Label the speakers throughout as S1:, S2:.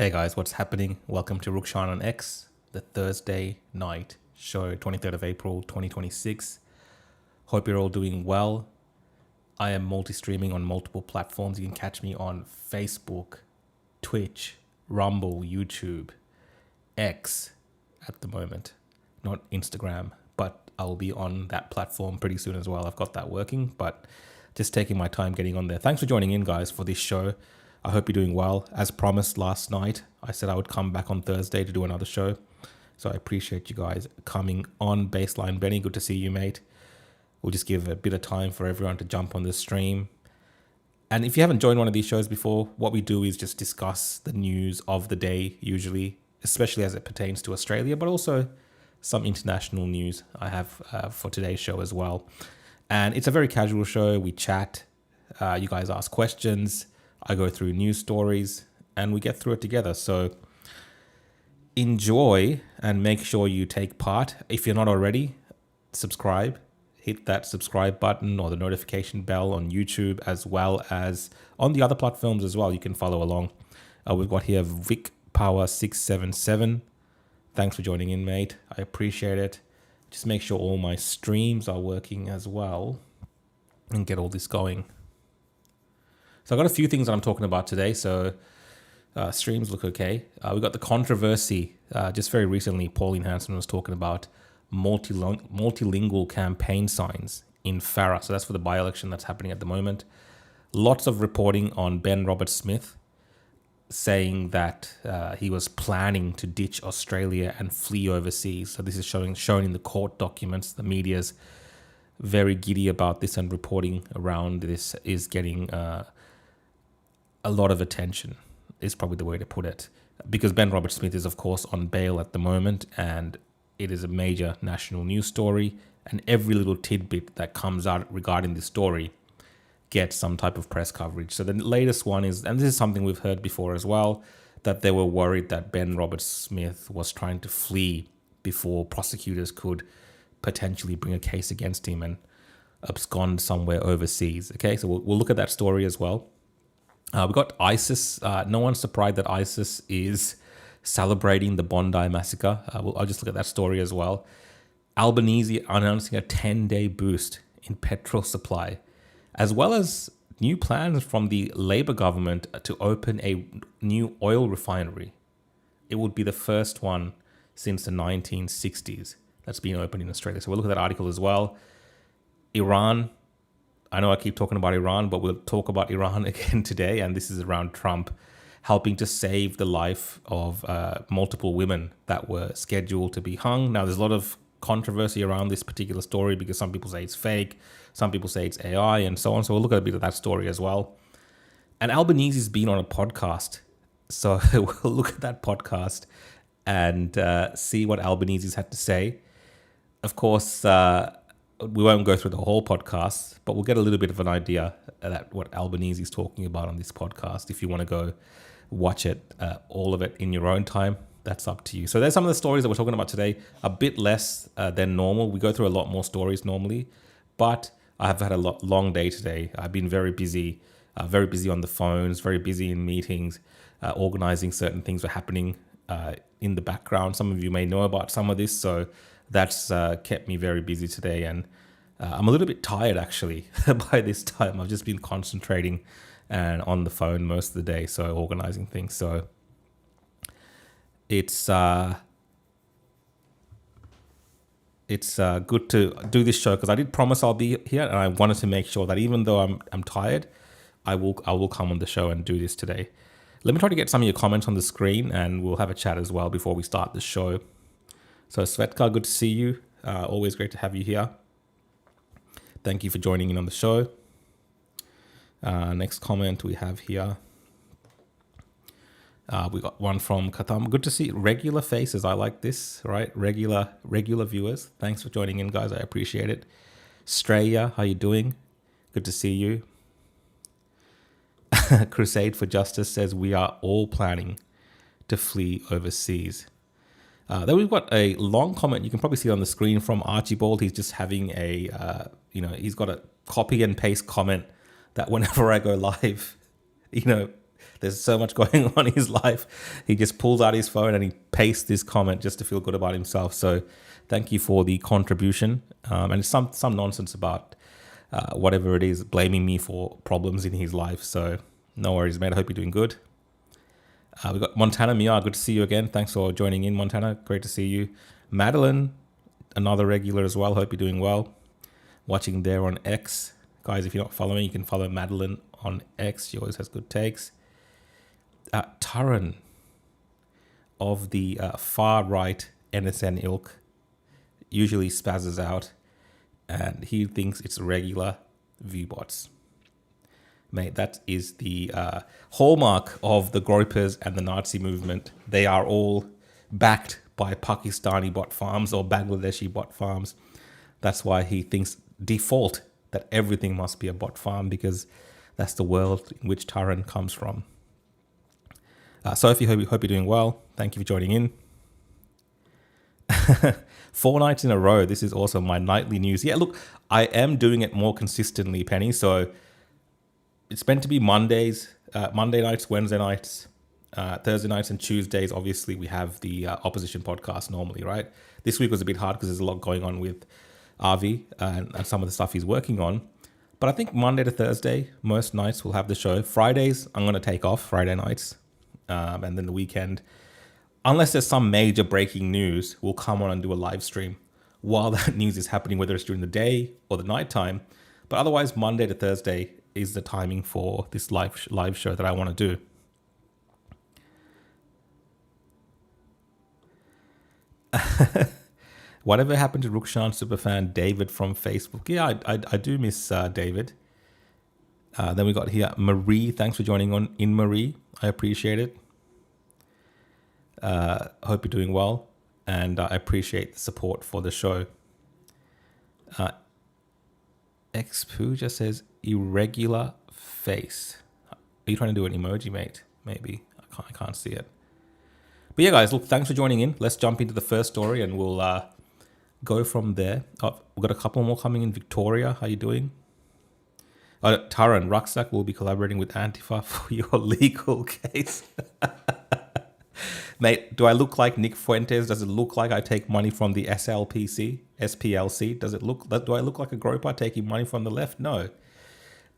S1: Hey guys, what's happening? Welcome to Rukshan On X, the Thursday night show, 23rd of April, 2026. Hope you're all doing well. I am multi-streaming on multiple platforms. You can catch me on Facebook, Twitch, Rumble, YouTube, X at the moment, not Instagram, but I'll be on that platform pretty soon as well. I've got that working, but just taking my time getting on there. Thanks for joining in, guys, for this show. I hope you're doing well. As promised last night, I said I would come back on Thursday to do another show. So I appreciate you guys coming on. Baseline Benny, good to see you, mate. We'll just give a bit of time for everyone to jump on the stream. And if you haven't joined one of these shows before, what we do is just discuss the news of the day, usually, especially as it pertains to Australia, but also some international news I have for today's show as well. And it's a very casual show. We chat, you guys ask questions, I go through news stories, and we get through it together. So enjoy and make sure you take part. If you're not already, subscribe. Hit that subscribe button or the notification bell on YouTube, as well as on the other platforms as well. You can follow along. We've got here Vic Power 677. Thanks for joining in, mate. I appreciate it. Just make sure all my streams are working as well and get all this going. So I've got a few things that I'm talking about today. So streams look okay. We got the controversy. Just very recently, Pauline Hanson was talking about multilingual campaign signs in Farah. So that's for the by-election that's happening at the moment. Lots of reporting on Ben Roberts-Smith saying that he was planning to ditch Australia and flee overseas. So this is shown in the court documents. The media's very giddy about this, and reporting around this is getting a lot of attention, is probably the way to put it. Because Ben Roberts-Smith is, of course, on bail at the moment, and it is a major national news story, and every little tidbit that comes out regarding this story gets some type of press coverage. So the latest one is, and this is something we've heard before as well, that they were worried that Ben Roberts-Smith was trying to flee before prosecutors could potentially bring a case against him and abscond somewhere overseas. Okay, so we'll look at that story as well. We got ISIS. No one's surprised that ISIS is celebrating the Bondi massacre. I'll just look at that story as well. Albanese announcing a 10-day boost in petrol supply, as well as new plans from the Labour government to open a new oil refinery. It would be the first one since the 1960s that's been opened in Australia. So we'll look at that article as well. Iran. I know I keep talking about Iran, but we'll talk about Iran again today. And this is around Trump helping to save the life of multiple women that were scheduled to be hung. Now, there's a lot of controversy around this particular story because some people say it's fake, some people say it's AI, and so on. So we'll look at a bit of that story as well. And Albanese's been on a podcast. So we'll look at that podcast and see what Albanese's had to say. Of course, we won't go through the whole podcast, but we'll get a little bit of an idea at what Albanese is talking about on this podcast. If you want to go watch it, all of it in your own time, that's up to you. So there's some of the stories that we're talking about today, a bit less than normal. We go through a lot more stories normally, but I have had a long day today. I've been very busy on the phones, very busy in meetings, organizing certain things that are happening in the background. Some of you may know about some of this, so that's kept me very busy today, and I'm a little bit tired actually by this time. I've just been concentrating and on the phone most of the day, so organizing things. So it's good to do this show because I did promise I'll be here, and I wanted to make sure that even though I'm tired, I will come on the show and do this today. Let me try to get some of your comments on the screen, and we'll have a chat as well before we start the show. So Svetka, good to see you. Always great to have you here. Thank you for joining in on the show. Next comment we have here. We got one from Katam. Good to see regular faces. I like this, right? Regular viewers. Thanks for joining in, guys. I appreciate it. Straya, how you doing? Good to see you. Crusade for Justice says we are all planning to flee overseas. Then we've got a long comment. You can probably see it on the screen from Archibald. He's just having he's got a copy and paste comment that whenever I go live, There's so much going on in his life. He just pulls out his phone and he pastes this comment just to feel good about himself. So thank you for the contribution. And it's some nonsense about whatever it is, blaming me for problems in his life. So no worries, mate. I hope you're doing good. We've got Montana Mia. Good to see you again. Thanks for joining in, Montana. Great to see you. Madeline, another regular as well. Hope you're doing well. Watching there on X. Guys, if you're not following, you can follow Madeline on X. She always has good takes. Taran of the far-right NSN ilk usually spazzes out, and he thinks it's regular viewbots. Mate, that is the hallmark of the gropers and the Nazi movement. They are all backed by Pakistani bot farms or Bangladeshi bot farms. That's why he thinks default that everything must be a bot farm, because that's the world in which Taran comes from. Sophie, hope you're doing well. Thank you for joining in. 4 nights in a row. This is also my nightly news. Yeah, look, I am doing it more consistently, Penny. So it's meant to be Mondays, Monday nights, Wednesday nights, Thursday nights, and Tuesdays. Obviously, we have the opposition podcast normally, right? This week was a bit hard because there's a lot going on with Avi and some of the stuff he's working on. But I think Monday to Thursday, most nights we'll have the show. Fridays, I'm going to take off Friday nights. And then the weekend, unless there's some major breaking news, we'll come on and do a live stream while that news is happening, whether it's during the day or the nighttime. But otherwise, Monday to Thursday is the timing for this live show that I want to do. Whatever happened to Rukshan superfan David from Facebook? Yeah, I do miss David. Then we got here Marie. Thanks for joining in, Marie. I appreciate it. Hope you're doing well, and I appreciate the support for the show. Xpoo just says irregular face. Are you trying to do an emoji, mate? Maybe I can't see it. But yeah, guys, look, thanks for joining in. Let's jump into the first story, and we'll go from there. Oh, we've got a couple more coming in. Victoria, how you doing? Taran, Rucksack will be collaborating with Antifa for your legal case. Mate, do I look like Nick Fuentes? Does it look like I take money from the SPLC? Do I look like a groper taking money from the left? No.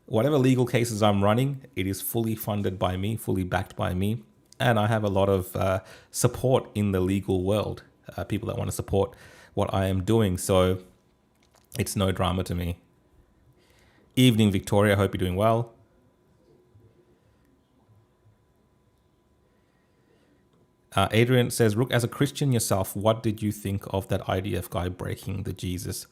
S1: Whatever legal cases I'm running, it is fully funded by me, fully backed by me. And I have a lot of support in the legal world, people that want to support what I am doing. So it's no drama to me. Evening, Victoria. Hope you're doing well. Adrian says, Rook, as a Christian yourself, what did you think of that IDF guy breaking the Jesus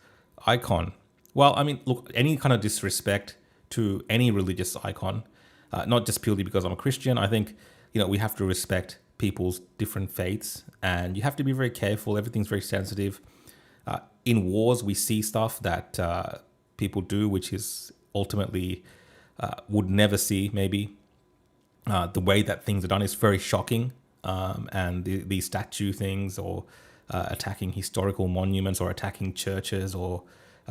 S1: icon? Well, I mean, look, any kind of disrespect to any religious icon, not just purely because I'm a Christian. I think, we have to respect people's different faiths, and you have to be very careful. Everything's very sensitive. In wars, we see stuff that people do, which is ultimately would never see, maybe. The way that things are done is very shocking. And the statue things, or attacking historical monuments, or attacking churches, or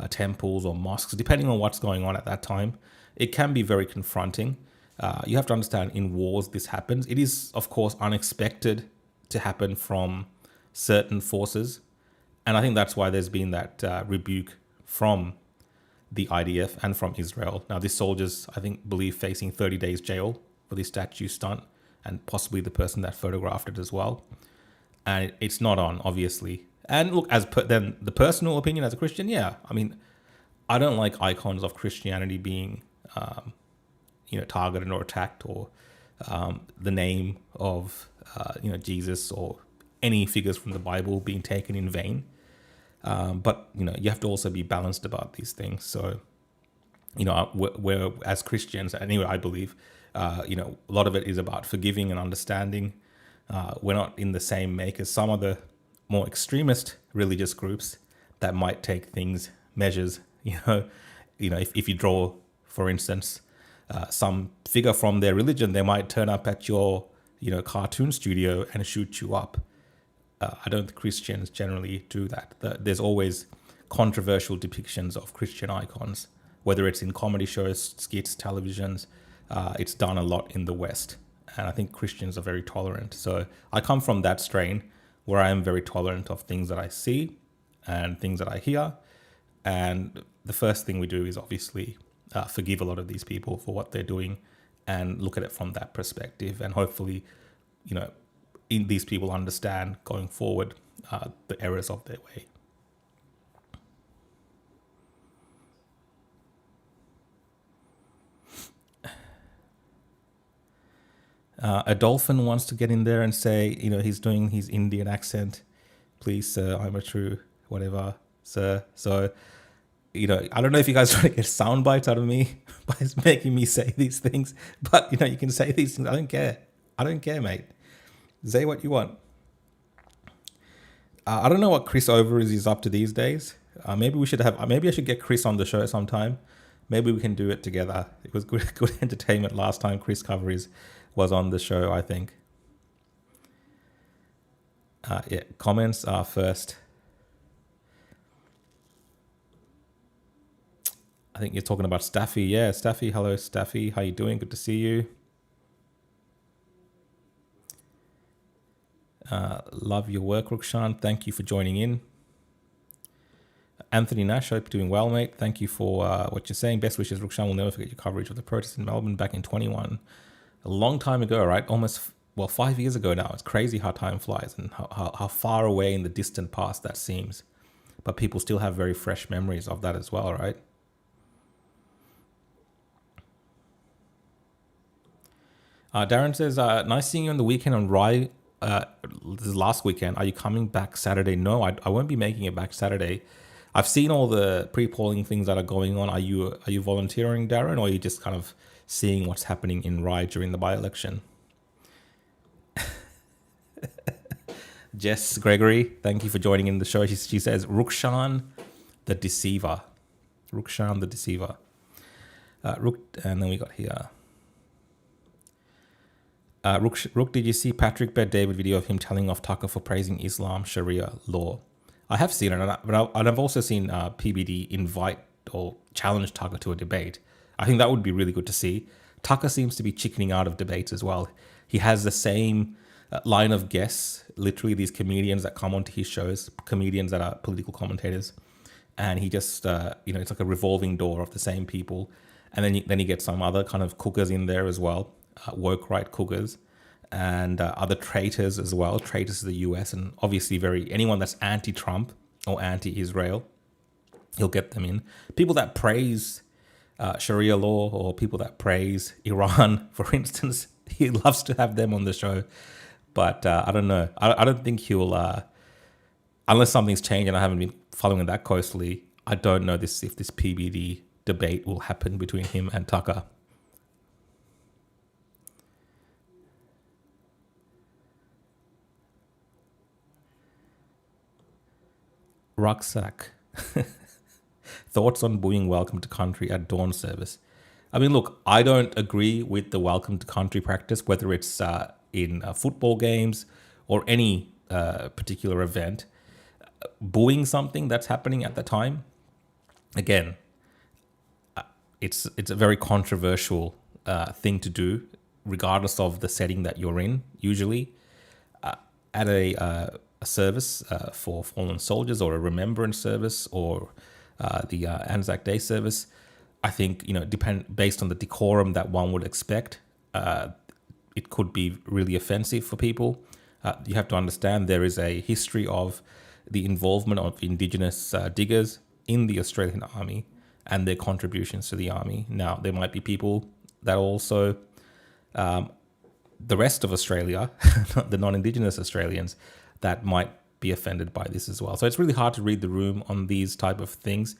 S1: temples, or mosques, depending on what's going on at that time, it can be very confronting. You have to understand, in wars, this happens. It is, of course, unexpected to happen from certain forces. And I think that's why there's been that rebuke from the IDF and from Israel. Now, these soldiers, I think, believe facing 30 days jail for this statue stunt, and possibly the person that photographed it as well. And it's not on, obviously. And look, then the personal opinion as a Christian, yeah, I mean, I don't like icons of Christianity being, targeted or attacked, or the name of, Jesus or any figures from the Bible being taken in vain. But, you have to also be balanced about these things. So, we're as Christians, anyway, I believe, a lot of it is about forgiving and understanding. We're not in the same make as some of the more extremist religious groups that might take measures, if you draw, for instance, some figure from their religion, they might turn up at your, cartoon studio and shoot you up. I don't think Christians generally do that. There's always controversial depictions of Christian icons, whether it's in comedy shows, skits, televisions. It's done a lot in the West. And I think Christians are very tolerant. So I come from that strain where I am very tolerant of things that I see and things that I hear. And the first thing we do is obviously forgive a lot of these people for what they're doing and look at it from that perspective. And hopefully, these people understand going forward the errors of their way. A dolphin wants to get in there and say, he's doing his Indian accent. Please, sir, I'm a true whatever, sir. So, I don't know if you guys try to get sound bites out of me by making me say these things, but, you can say these things. I don't care. I don't care, mate. Say what you want. I don't know what Chris Overis is up to these days. Maybe I should get Chris on the show sometime. Maybe we can do it together. It was good entertainment last time Chris Coveries was on the show, I think. Comments are first. I think you're talking about Staffy. Yeah, Staffy. Hello, Staffy. How you doing? Good to see you. Love your work, Rukshan. Thank you for joining in. Anthony Nash, hope you're doing well, mate. Thank you for what you're saying. Best wishes, Rukshan. Will never forget your coverage of the protests in Melbourne back in 21. A long time ago, right? 5 years ago now. It's crazy how time flies and how far away in the distant past that seems. But people still have very fresh memories of that as well, right? Darren says, nice seeing you on the weekend on Rye. This is last weekend. Are you coming back Saturday? No, I won't be making it back Saturday. I've seen all the pre-polling things that are going on. Are you volunteering, Darren, or are you just kind of seeing what's happening in Rye during the by-election? Jess Gregory, thank you for joining in the show. She says, Rukshan the Deceiver. Rukshan the Deceiver. And then we got here. Rook, did you see Patrick Bet-David video of him telling off Tucker for praising Islam Sharia law? I have seen it, but I've also seen PBD invite or challenge Tucker to a debate. I think that would be really good to see. Tucker seems to be chickening out of debates as well. He has the same line of guests, literally these comedians that come onto his shows, comedians that are political commentators, and he just, it's like a revolving door of the same people. And then he gets some other kind of cookers in there as well, woke right cookers, and other traitors as well, traitors to the US, and obviously anyone that's anti-Trump or anti-Israel, he'll get them in. People that praise Sharia law or people that praise Iran, for instance, he loves to have them on the show. But I don't know. I don't think he'll, unless something's changed and I haven't been following that closely, I don't know if this PBD debate will happen between him and Tucker. Rucksack. Thoughts on booing Welcome to Country at dawn service? I mean, look, I don't agree with the Welcome to Country practice, whether it's in football games or any particular event. Booing something that's happening at the time, again, it's a very controversial thing to do, regardless of the setting that you're in. Usually, at a service for fallen soldiers or a remembrance service or the Anzac Day service, I think, based on the decorum that one would expect, it could be really offensive for people. You have to understand there is a history of the involvement of Indigenous diggers in the Australian Army and their contributions to the Army. Now, there might be people that also, the rest of Australia, the non-Indigenous Australians, that might be offended by this as well. So it's really hard to read the room on these type of things.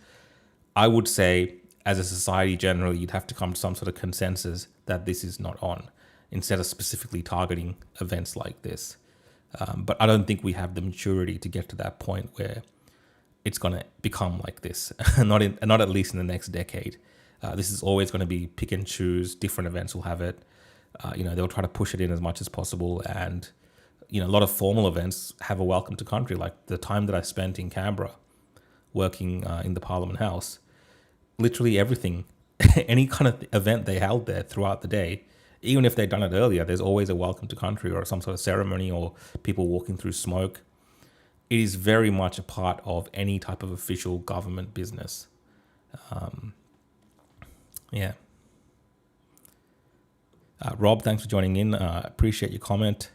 S1: I would say, as a society generally, you'd have to come to some sort of consensus that this is not on, instead of specifically targeting events like this. But I don't think we have the maturity to get to that point where it's going to become like this, not at least in the next decade. This is always going to be pick and choose. Different events will have it. They'll try to push it in as much as possible. And, a lot of formal events have a welcome to country. Like the time that I spent in Canberra working in the Parliament House, literally everything, any kind of event they held there throughout the day, even if they've done it earlier, there's always a welcome to country or some sort of ceremony or people walking through smoke. It is very much a part of any type of official government business. Yeah. Rob, thanks for joining in. Appreciate your comment.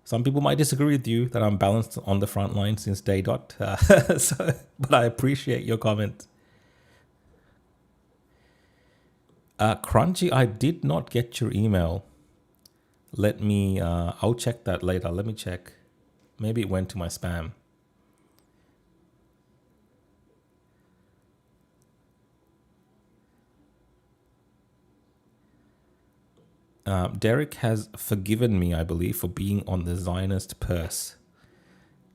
S1: Some people might disagree with you that I'm balanced on the front line since day dot. But I appreciate your comment. Crunchy, I did not get your email. Let me, I'll check that later. Let me check. Maybe it went to my spam. Derek has forgiven me, I believe, for being on the Zionist purse.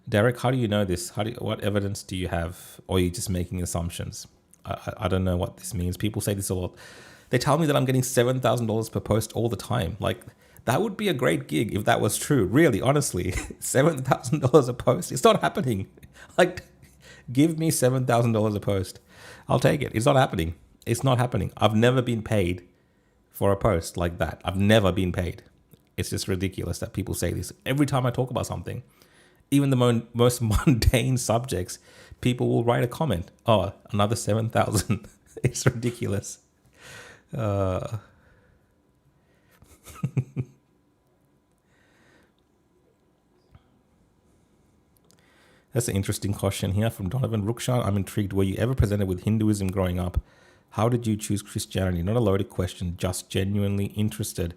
S1: Derek, how do you know this? What evidence do you have? Or are you just making assumptions? I don't know what this means. People say this a lot. They tell me that I'm getting $7,000 per post all the time. Like, that would be a great gig if that was true. Really, honestly, $7,000 a post. It's not happening. Like, give me $7,000 a post. I'll take it. It's not happening. It's not happening. I've never been paid for a post like that. I've never been paid. It's just ridiculous that people say this. Every time I talk about something, even the most mundane subjects, people will write a comment. Oh, another 7,000. It's ridiculous. That's an interesting question here from Donovan. Rukshan, I'm intrigued. Were you ever presented with Hinduism growing up? How did you choose Christianity? Not a loaded question, just genuinely interested.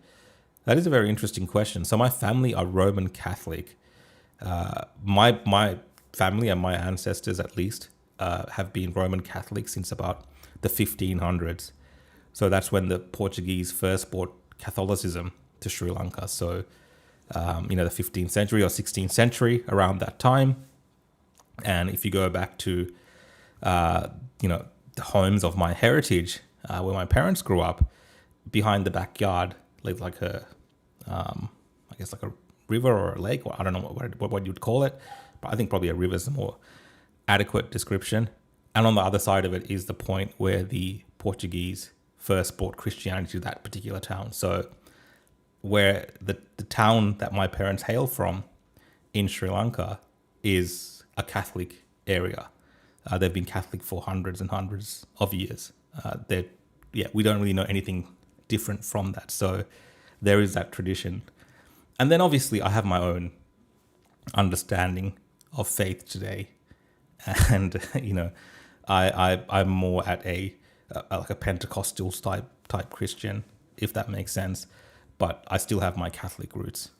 S1: That is a very interesting question. So my family are Roman Catholic. My family and my ancestors, at least, have been Roman Catholic since about the 1500s. So that's when the Portuguese first brought Catholicism to Sri Lanka. So, the 15th century or 16th century, around that time. And if you go back to, the homes of my heritage, where my parents grew up, behind the backyard lived like a river or a lake, or I don't know what you'd call it, but I think probably a river is a more adequate description. And on the other side of it is the point where the Portuguese first brought Christianity to that particular town. So where the town that my parents hail from in Sri Lanka is a Catholic area. They've been Catholic for hundreds and hundreds of years. We don't really know anything different from that. So there is that tradition. And then obviously I have my own understanding of faith today. And, I'm more at like a Pentecostal type Christian, if that makes sense. But I still have my Catholic roots.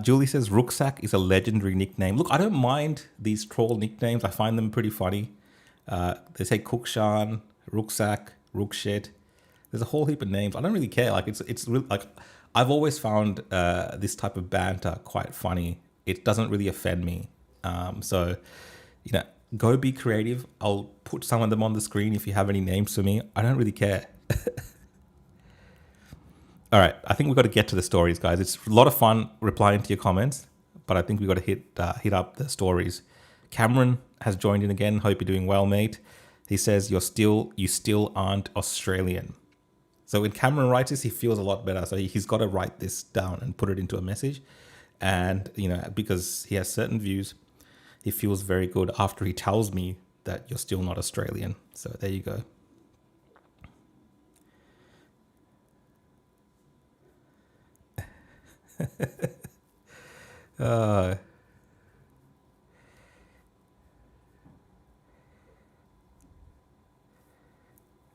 S1: Julie says Rucksack is a legendary nickname. Look, I don't mind these troll nicknames. I find them pretty funny. They say Kukshan, Rucksack, Rukshet. There's a whole heap of names. I don't really care. Like it's really, like, I've always found this type of banter quite funny. It doesn't really offend me. So go be creative. I'll put some of them on the screen if you have any names for me. I don't really care. All right, I think we've got to get to the stories, guys. It's a lot of fun replying to your comments, but I think we've got to hit up the stories. Cameron has joined in again. Hope you're doing well, mate. He says you still aren't Australian. So when Cameron writes this, he feels a lot better. So he's got to write this down and put it into a message. And because he has certain views, he feels very good after he tells me that you're still not Australian. So there you go.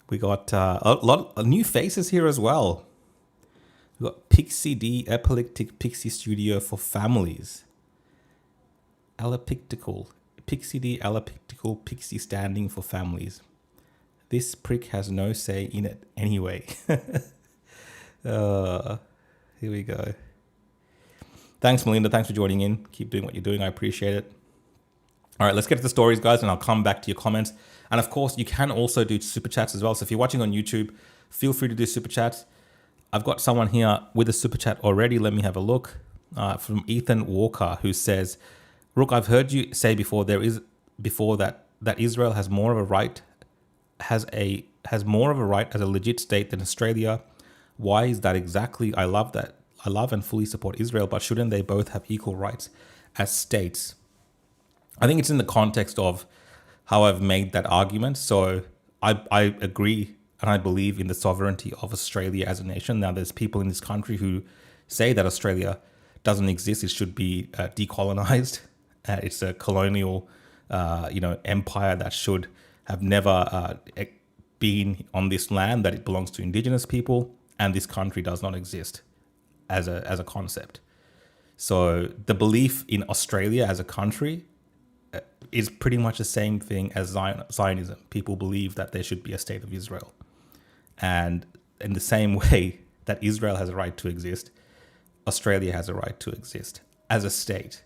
S1: We got a lot of new faces here as well. We got Pixie D, Epileptic Pixie Studio for Families. Alapictical. Pixie D, Alapictical Pixie Standing for Families. This prick has no say in it anyway. Here we go. Thanks, Melinda. Thanks for joining in. Keep doing what you're doing. I appreciate it. All right, let's get to the stories, guys, and I'll come back to your comments. And of course, you can also do super chats as well. So if you're watching on YouTube, feel free to do super chats. I've got someone here with a super chat already. Let me have a look. From Ethan Walker, who says, Rook, I've heard you say before that Israel has more of a right has more of a right as a legit state than Australia. Why is that exactly? I love that. I love and fully support Israel, but shouldn't they both have equal rights as states? I think it's in the context of how I've made that argument. So I agree and I believe in the sovereignty of Australia as a nation. Now, there's people in this country who say that Australia doesn't exist. It should be decolonized. It's a colonial, empire that should have never been on this land, that it belongs to Indigenous people, and this country does not exist as a concept. So the belief in Australia as a country is pretty much the same thing as Zionism. People believe that there should be a state of Israel. And in the same way that Israel has a right to exist, Australia has a right to exist as a state.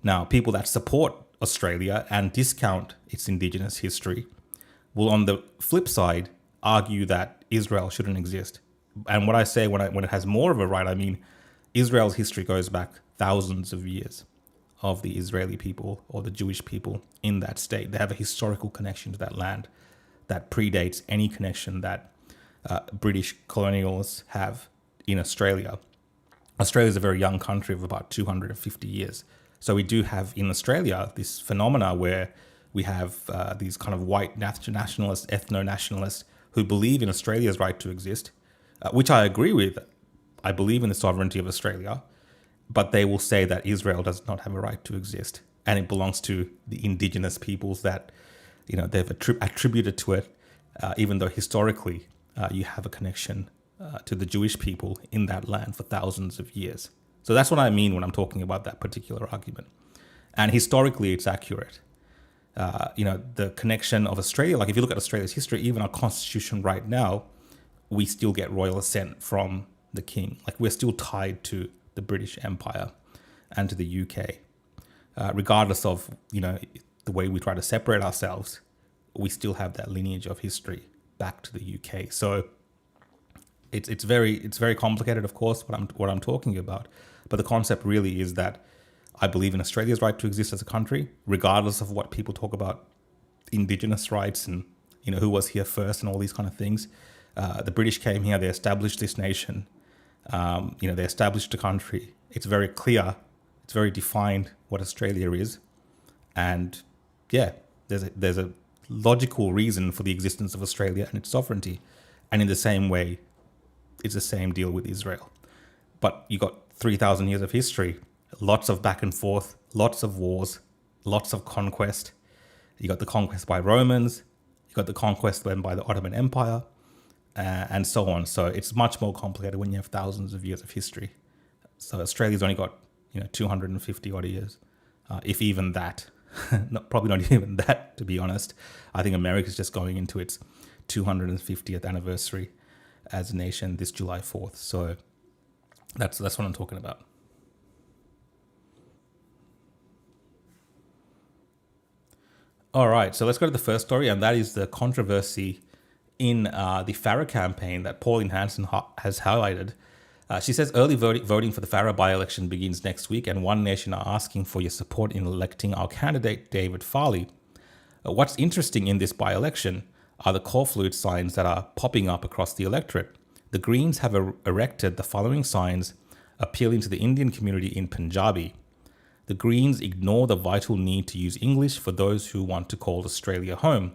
S1: Now, people that support Australia and discount its Indigenous history will, on the flip side, argue that Israel shouldn't exist. And what I say when it has more of a right, I mean Israel's history goes back thousands of years of the Israeli people or the Jewish people in that state. They have a historical connection to that land that predates any connection that British colonialists have in Australia. Australia is a very young country of about 250 years. So we do have in Australia this phenomena where we have these kind of white nationalists, ethno-nationalists who believe in Australia's right to exist, which I agree with. I believe in the sovereignty of Australia, but they will say that Israel does not have a right to exist and it belongs to the indigenous peoples that, they've attributed to it, even though historically you have a connection to the Jewish people in that land for thousands of years. So that's what I mean when I'm talking about that particular argument. And historically, it's accurate. The connection of Australia, like if you look at Australia's history, even our constitution right now, we still get royal assent from the king. Like we're still tied to the British Empire and to the UK. Regardless of, the way we try to separate ourselves, we still have that lineage of history back to the UK. So it's very complicated, of course, what I'm talking about. But the concept really is that I believe in Australia's right to exist as a country, regardless of what people talk about Indigenous rights and, who was here first and all these kind of things. The British came here, they established this nation, they established the country. It's very clear, it's very defined what Australia is. And yeah, there's a logical reason for the existence of Australia and its sovereignty. And in the same way, it's the same deal with Israel. But you got 3,000 years of history, lots of back and forth, lots of wars, lots of conquest. You got the conquest by Romans, you got the conquest then by the Ottoman Empire, and so on. So it's much more complicated when you have thousands of years of history. So Australia's only got 250 odd years, if even that. Probably not even that, to be honest. I think America's just going into its 250th anniversary as a nation this July 4th. So that's what I'm talking about. All right, so let's go to the first story, and that is the controversy in the Farah campaign that Pauline Hanson has highlighted. She says early voting for the Farah by-election begins next week, and One Nation are asking for your support in electing our candidate, David Farley. What's interesting in this by-election are the call flute signs that are popping up across the electorate. The Greens have erected the following signs appealing to the Indian community in Punjabi. The Greens ignore the vital need to use English for those who want to call Australia home.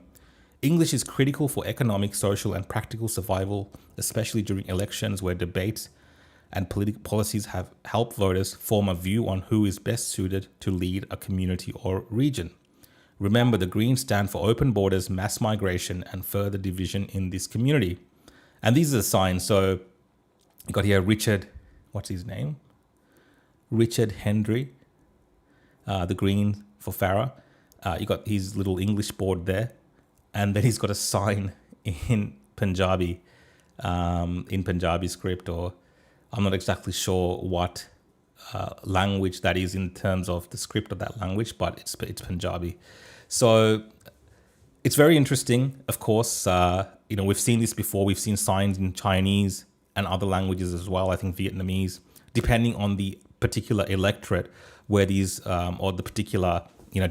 S1: English is critical for economic, social, and practical survival, especially during elections where debates and political policies have helped voters form a view on who is best suited to lead a community or region. Remember, the Greens stand for open borders, mass migration, and further division in this community. And these are the signs. So you got here Richard, what's his name? Richard Hendry, the Green for Farah. You got his little English board there. And then he's got a sign in Punjabi script, or I'm not exactly sure what language that is in terms of the script of that language, but it's Punjabi. So it's very interesting. Of course, we've seen this before. We've seen signs in Chinese and other languages as well. I think Vietnamese, depending on the particular electorate where these, or the particular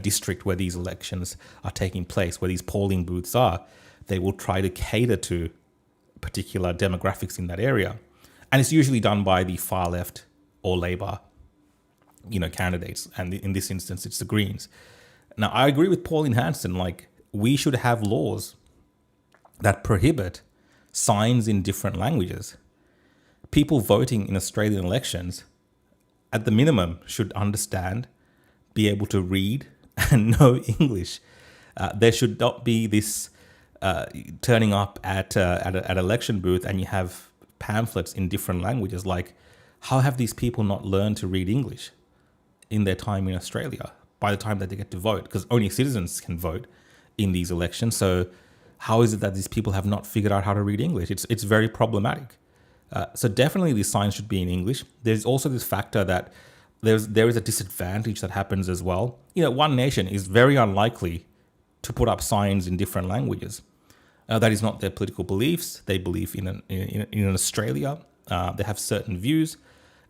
S1: district where these elections are taking place, where these polling booths are, they will try to cater to particular demographics in that area. And it's usually done by the far left or Labour, candidates. And in this instance, it's the Greens. Now, I agree with Pauline Hanson, like, we should have laws that prohibit signs in different languages. People voting in Australian elections, at the minimum, should understand, be able to read and know English. There should not be this turning up at an election booth and you have pamphlets in different languages. Like, how have these people not learned to read English in their time in Australia by the time that they get to vote? Because only citizens can vote in these elections. So how is it that these people have not figured out how to read English? It's very problematic. So definitely these signs should be in English. There's also this factor that there is a disadvantage that happens as well. One nation is very unlikely to put up signs in different languages. That is not their political beliefs. They believe in Australia. They have certain views.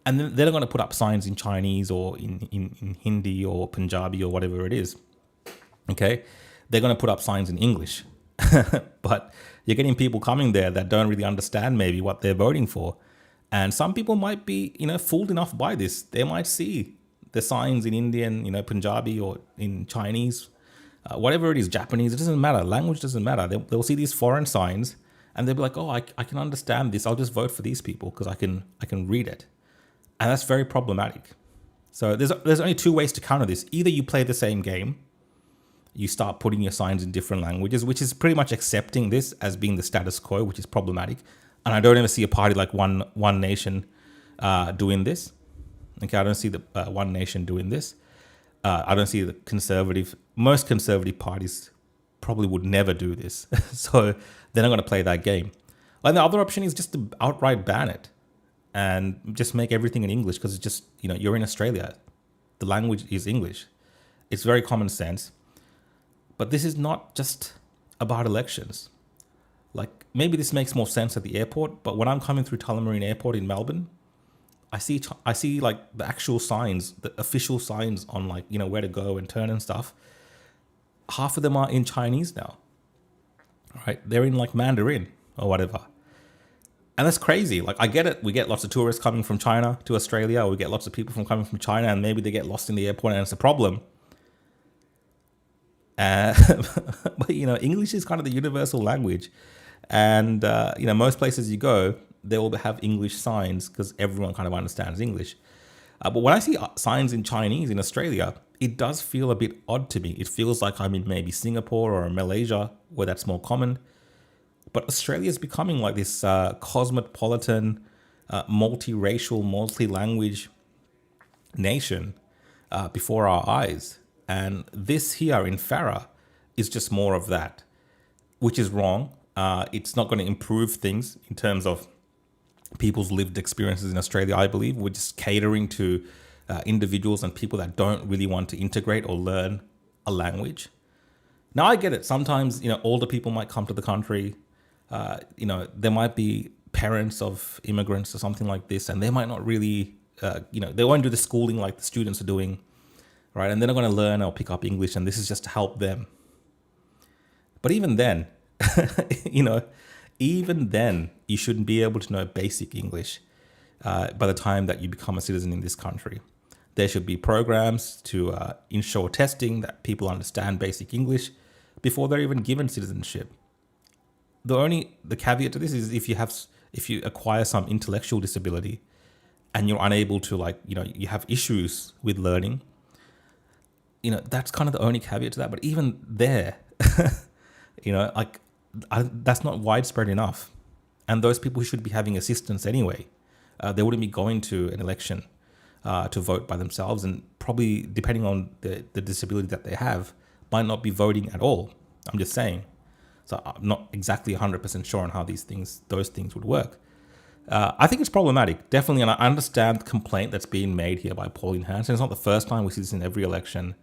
S1: And then they're not going to put up signs in Chinese or in Hindi or Punjabi or whatever it is. Okay? They're going to put up signs in English. But you're getting people coming there that don't really understand maybe what they're voting for. And some people might be, fooled enough by this. They might see the signs in Indian, Punjabi or in Chinese, whatever it is, Japanese, it doesn't matter. Language doesn't matter. They'll see these foreign signs and they'll be like, oh, I can understand this. I'll just vote for these people because I can read it. And that's very problematic. So there's only two ways to counter this. Either you play the same game, you start putting your signs in different languages, which is pretty much accepting this as being the status quo, which is problematic. And I don't ever see a party like One Nation doing this. Okay, I don't see the One Nation doing this. I don't see most conservative parties probably would never do this. So they're not going to play that game. And the other option is just to outright ban it and just make everything in English because it's just, you're in Australia. The language is English. It's very common sense. But this is not just about elections. Like, maybe this makes more sense at the airport, but when I'm coming through Tullamarine Airport in Melbourne, I see like the actual signs, the official signs on like, where to go and turn and stuff. Half of them are in Chinese now, right? They're in like Mandarin or whatever. And that's crazy. Like, I get it. We get lots of tourists coming from China to Australia, or we get lots of people coming from China and maybe they get lost in the airport and it's a problem. But, English is kind of the universal language. And, most places you go, they will have English signs because everyone kind of understands English. But when I see signs in Chinese in Australia, it does feel a bit odd to me. It feels like I'm in maybe Singapore or Malaysia where that's more common. But Australia is becoming like this cosmopolitan, multiracial, multi-language nation before our eyes. And this here in Farah is just more of that, which is wrong. It's not going to improve things in terms of people's lived experiences in Australia, I believe. We're just catering to individuals and people that don't really want to integrate or learn a language. Now, I get it. Sometimes, older people might come to the country. There might be parents of immigrants or something like this, and they might not really, they won't do the schooling like the students are doing, right? And they're not going to learn or pick up English, and this is just to help them. But even then, even then, you shouldn't be able to know basic English by the time that you become a citizen in this country. There should be programs to ensure testing that people understand basic English before they're even given citizenship. The caveat to this is if you acquire some intellectual disability and you're unable to you have issues with learning, that's kind of the only caveat to that. But even there, that's not widespread enough. And those people should be having assistance anyway. They wouldn't be going to an election to vote by themselves, and probably, depending on the disability that they have, might not be voting at all. I'm just saying. So I'm not exactly 100% sure on how those things would work. I think it's problematic, definitely, and I understand the complaint that's being made here by Pauline Hanson. It's not the first time we see this in every election.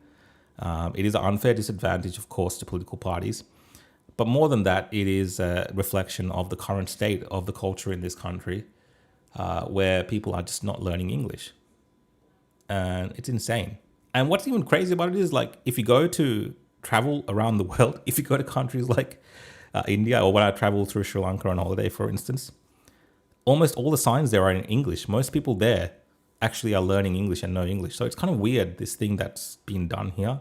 S1: It is an unfair disadvantage, of course, to political parties. But more than that, it is a reflection of the current state of the culture in this country, where people are just not learning English. And it's insane. And what's even crazy about it is, like, if you go to travel around the world, if you go to countries like India, or when I travel through Sri Lanka on holiday, for instance, almost all the signs there are in English. Most people there actually are learning English and know English. So it's kind of weird, this thing that's being done here.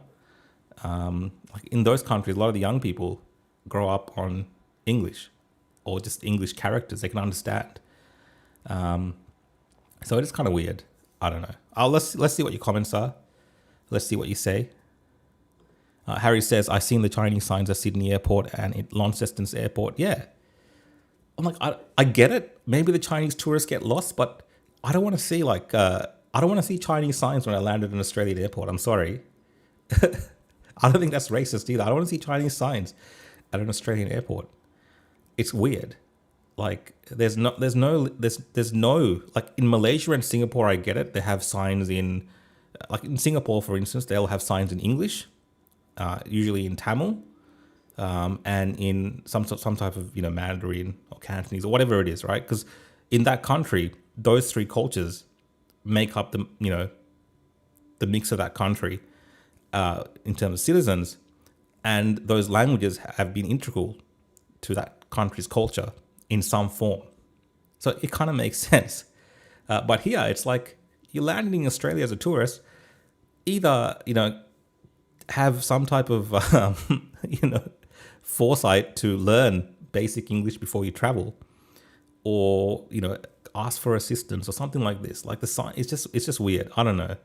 S1: Like in those countries, a lot of the young people grow up on English or just English characters they can understand. So it is kind of weird. I don't know. Let's see what your comments are. Let's see what you say. Harry says, I've seen the Chinese signs at Sydney Airport and at Launceston's Airport. Yeah. I'm like, I get it. Maybe the Chinese tourists get lost, but I don't want to see I don't want to see Chinese signs when I landed in Australian airport. I'm sorry. I don't think that's racist either. I don't want to see Chinese signs at an Australian airport. It's weird. Like there's no like in Malaysia and Singapore, I get it. They have signs in, like in Singapore, for instance, they'll have signs in English, usually in Tamil, and in some type of Mandarin or Cantonese or whatever it is, right? Because in that country, those three cultures make up the mix of that country in terms of citizens, and those languages have been integral to that country's culture in some form. So it kind of makes sense. But here, it's like you're landing in Australia as a tourist, either, have some type of, foresight to learn basic English before you travel, or, ask for assistance or something like this. Like the sign, it's just weird. I don't know.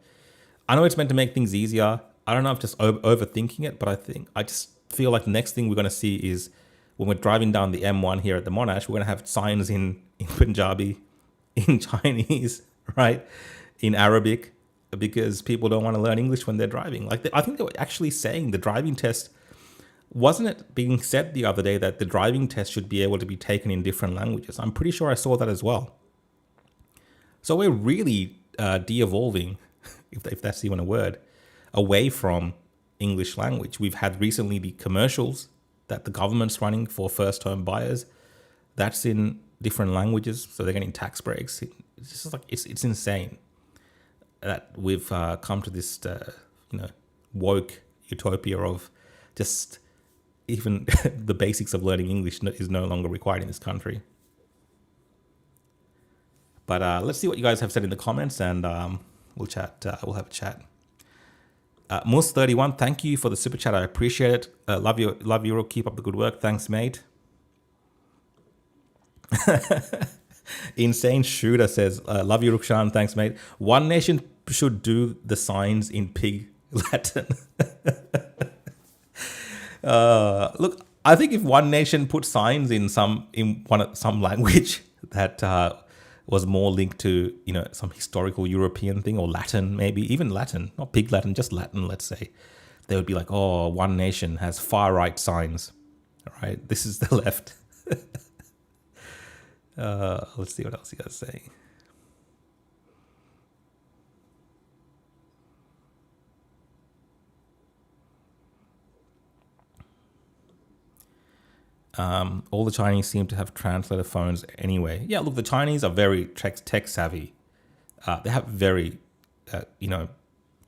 S1: I know it's meant to make things easier. I don't know if I'm just overthinking it, but I just feel like the next thing we're going to see is when we're driving down the M1 here at the Monash, we're going to have signs in Punjabi, in Chinese, right? In Arabic, because people don't want to learn English when they're driving. Like I think they were actually saying the driving test, wasn't it being said the other day that the driving test should be able to be taken in different languages? I'm pretty sure I saw that as well. So we're really de-evolving, if that's even a word, away from English language. We've had recently the commercials that the government's running for first home buyers. That's in different languages, so they're getting tax breaks. It's just like it's insane that we've come to this woke utopia of just even the basics of learning English is no longer required in this country. But let's see what you guys have said in the comments, and we'll chat. We'll have a chat. Mus31, thank you for the super chat. I appreciate it. Love you. Keep up the good work. Thanks, mate. Insane Shooter says, love you, Rukshan. Thanks, mate. One Nation should do the signs in pig Latin. Look, I think if One Nation put signs in some language that was more linked to some historical European thing, or Latin, maybe even Latin, not pig Latin, just Latin, let's say, they would be like, oh, One Nation has far right signs. All right, this is the left. Let's see what else you guys say. All the Chinese seem to have translator phones anyway. Yeah, look, the Chinese are very tech savvy. They have very,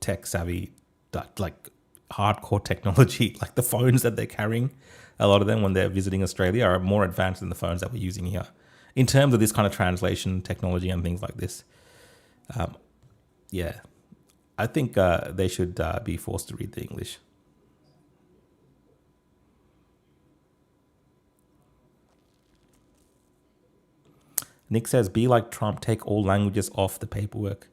S1: tech savvy, like hardcore technology. Like the phones that they're carrying, a lot of them when they're visiting Australia are more advanced than the phones that we're using here in terms of this kind of translation technology and things like this. Yeah, I think they should be forced to read the English. Nick says, be like Trump, take all languages off the paperwork.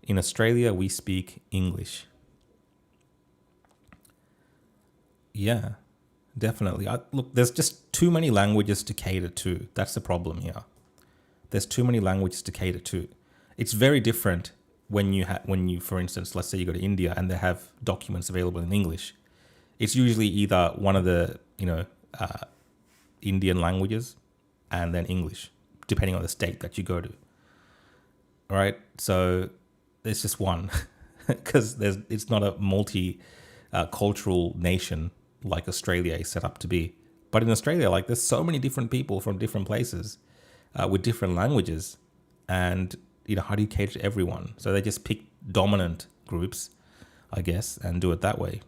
S1: In Australia, we speak English. Yeah, definitely. Look, there's just too many languages to cater to. That's the problem here. There's too many languages to cater to. It's very different when you, for instance, let's say you go to India and they have documents available in English. It's usually either one of the, Indian languages and then English. depending on the state that you go to. All right, so there's just one, because it's not a multi-cultural nation like Australia is set up to be. But in Australia, like, there's so many different people from different places with different languages, and how do you cater to everyone? So they just pick dominant groups, I guess, and do it that way.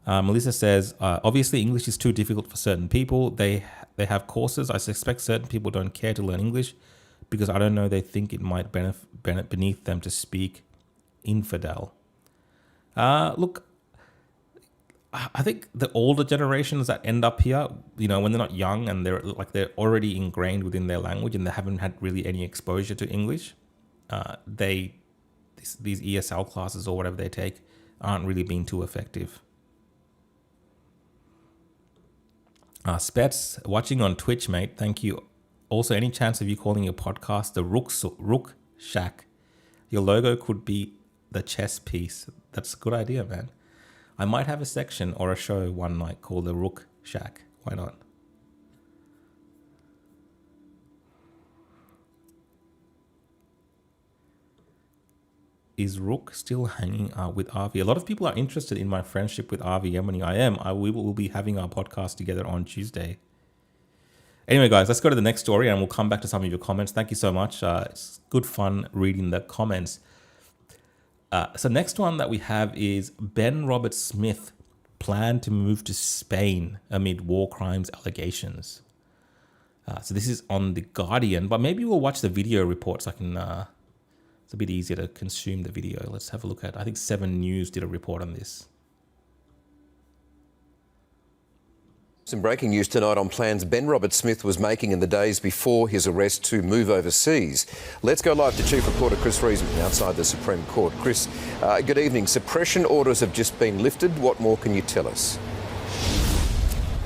S1: Melissa says, obviously English is too difficult for certain people. They have courses. I suspect certain people don't care to learn English because I don't know, they think it might benefit beneath them to speak infidel. Look, I think the older generations that end up here, when they're not young and they're already ingrained within their language and they haven't had really any exposure to English, these ESL classes or whatever they take aren't really being too effective. Spets, watching on Twitch, mate. Thank you. Also, any chance of you calling your podcast the Rook Shack? Your logo could be the chess piece. That's a good idea, man. I might have a section or a show one night called the Rook Shack. Why not? Is Rook still hanging out with Avi? A lot of people are interested in my friendship with Avi Yemeni. We will be having our podcast together on Tuesday. Anyway, guys, let's go to the next story and we'll come back to some of your comments. Thank you so much. It's good fun reading the comments. So next one that we have is Ben Roberts-Smith planned to move to Spain amid war crimes allegations. So this is on The Guardian, but maybe we'll watch the video report so I can... it's a bit easier to consume the video. Let's have a look at, I think 7 News did a report on this.
S2: Some breaking news tonight on plans Ben Roberts-Smith was making in the days before his arrest to move overseas. Let's go live to Chief Reporter Chris Reisman outside the Supreme Court. Chris, good evening. Suppression orders have just been lifted. What more can you tell us?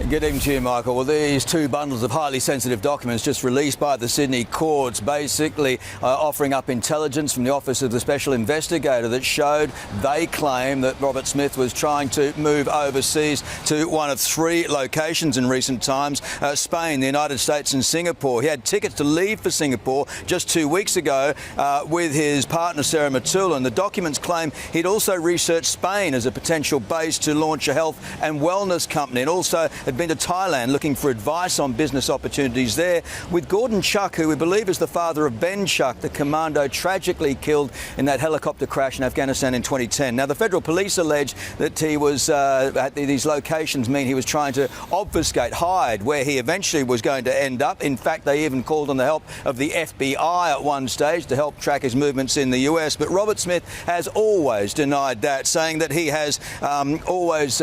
S3: Good evening to you, Michael. Well, these 2 bundles of highly sensitive documents just released by the Sydney courts, basically offering up intelligence from the Office of the Special Investigator that showed, they claim, that Roberts-Smith was trying to move overseas to one of 3 locations in recent times, Spain, the United States and Singapore. He had tickets to leave for Singapore just 2 weeks ago with his partner, Sarah Matulan. The documents claim he'd also researched Spain as a potential base to launch a health and wellness company, and also had been to Thailand looking for advice on business opportunities there with Gordon Chuck, who we believe is the father of Ben Chuck, the commando tragically killed in that helicopter crash in Afghanistan in 2010. Now, the federal police allege that he was at these locations mean he was trying to obfuscate, hide where he eventually was going to end up. In fact, they even called on the help of the FBI at one stage to help track his movements in the US. But Roberts-Smith has always denied that, saying that he has always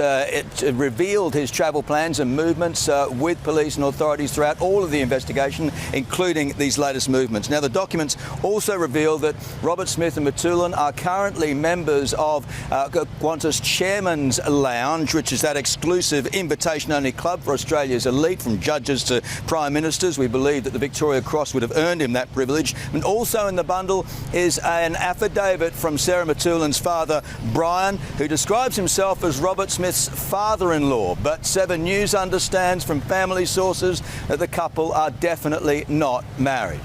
S3: revealed his travel plans and movements with police and authorities throughout all of the investigation, including these latest movements. Now, the documents also reveal that Roberts-Smith and Matulan are currently members of Qantas Chairman's Lounge, which is that exclusive invitation-only club for Australia's elite, from judges to prime ministers. We believe that the Victoria Cross would have earned him that privilege. And also in the bundle is an affidavit from Sarah Matulan's father, Brian, who describes himself as Roberts-Smith's father-in-law. But 7 News understands from family sources that the couple are definitely not married.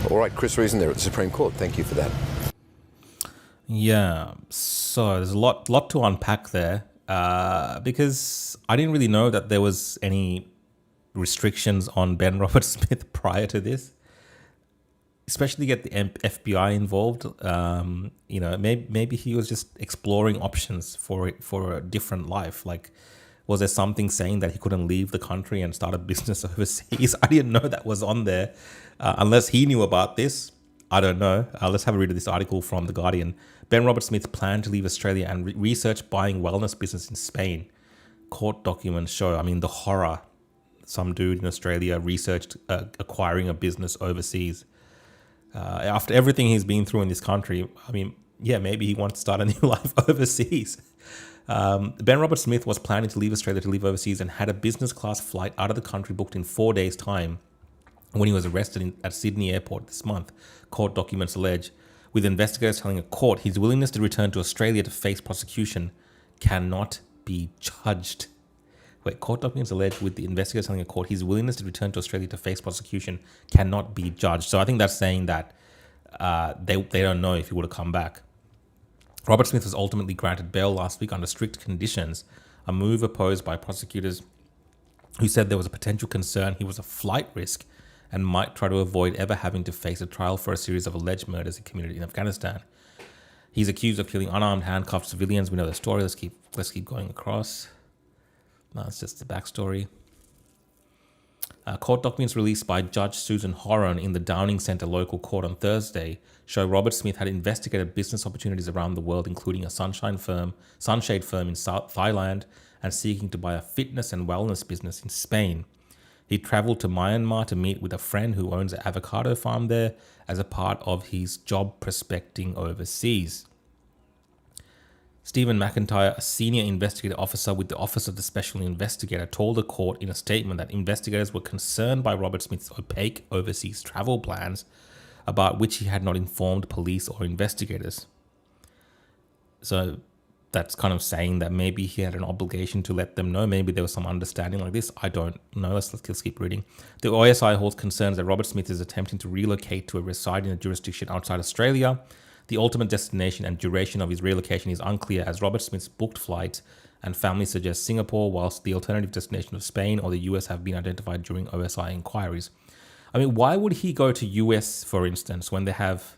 S2: All right, Chris Reisman there at the Supreme Court. Thank you for that.
S1: Yeah, so there's a lot to unpack there because I didn't really know that there was any restrictions on Ben Roberts-Smith prior to this, especially get the FBI involved. Maybe he was just exploring options for a different life. Like, was there something saying that he couldn't leave the country and start a business overseas? I didn't know that was on there. Unless he knew about this, I don't know. Let's have a read of this article from The Guardian. Ben Roberts-Smith planned to leave Australia and research buying wellness business in Spain. Court documents show, the horror. Some dude in Australia researched acquiring a business overseas. After everything he's been through in this country, maybe he wants to start a new life overseas. Ben Roberts-Smith was planning to leave Australia to live overseas and had a business class flight out of the country booked in 4 days' time when he was arrested at Sydney Airport this month, court documents allege, with investigators telling a court his willingness to return to Australia to face prosecution cannot be judged. Wait, court documents allege with the investigator telling a court his willingness to return to Australia to face prosecution cannot be judged. So I think that's saying that they don't know if he would have come back. Robert Smith was ultimately granted bail last week under strict conditions, a move opposed by prosecutors who said there was a potential concern he was a flight risk and might try to avoid ever having to face a trial for a series of alleged murders he committed in Afghanistan. He's accused of killing unarmed, handcuffed civilians. We know the story. Let's keep going across. No, it's just the backstory. Court documents released by Judge Susan Horan in the Downing Centre local court on Thursday show Robert Smith had investigated business opportunities around the world, including a sunshade firm in Thailand and seeking to buy a fitness and wellness business in Spain. He travelled to Myanmar to meet with a friend who owns an avocado farm there as a part of his job prospecting overseas. Stephen McIntyre, a senior investigative officer with the Office of the Special Investigator, told the court in a statement that investigators were concerned by Robert Smith's opaque overseas travel plans, about which he had not informed police or investigators. So that's kind of saying that maybe he had an obligation to let them know. Maybe there was some understanding like this. I don't know. Let's keep reading. The OSI holds concerns that Robert Smith is attempting to relocate to a reside in a jurisdiction outside Australia. The ultimate destination and duration of his relocation is unclear, as Robert Smith's booked flights and family suggest Singapore, whilst the alternative destination of Spain or the US have been identified during OSI inquiries. I mean, why would he go to US, for instance, when they have,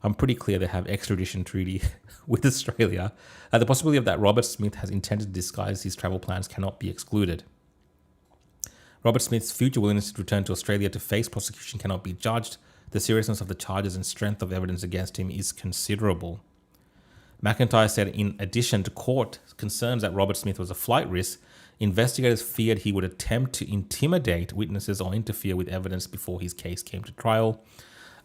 S1: I'm pretty clear they have extradition treaty with Australia. The possibility of that Robert Smith has intended to disguise his travel plans cannot be excluded. Robert Smith's future willingness to return to Australia to face prosecution cannot be judged. The seriousness of the charges and strength of evidence against him is considerable. McIntyre said in addition to court concerns that Robert Smith was a flight risk, investigators feared he would attempt to intimidate witnesses or interfere with evidence before his case came to trial.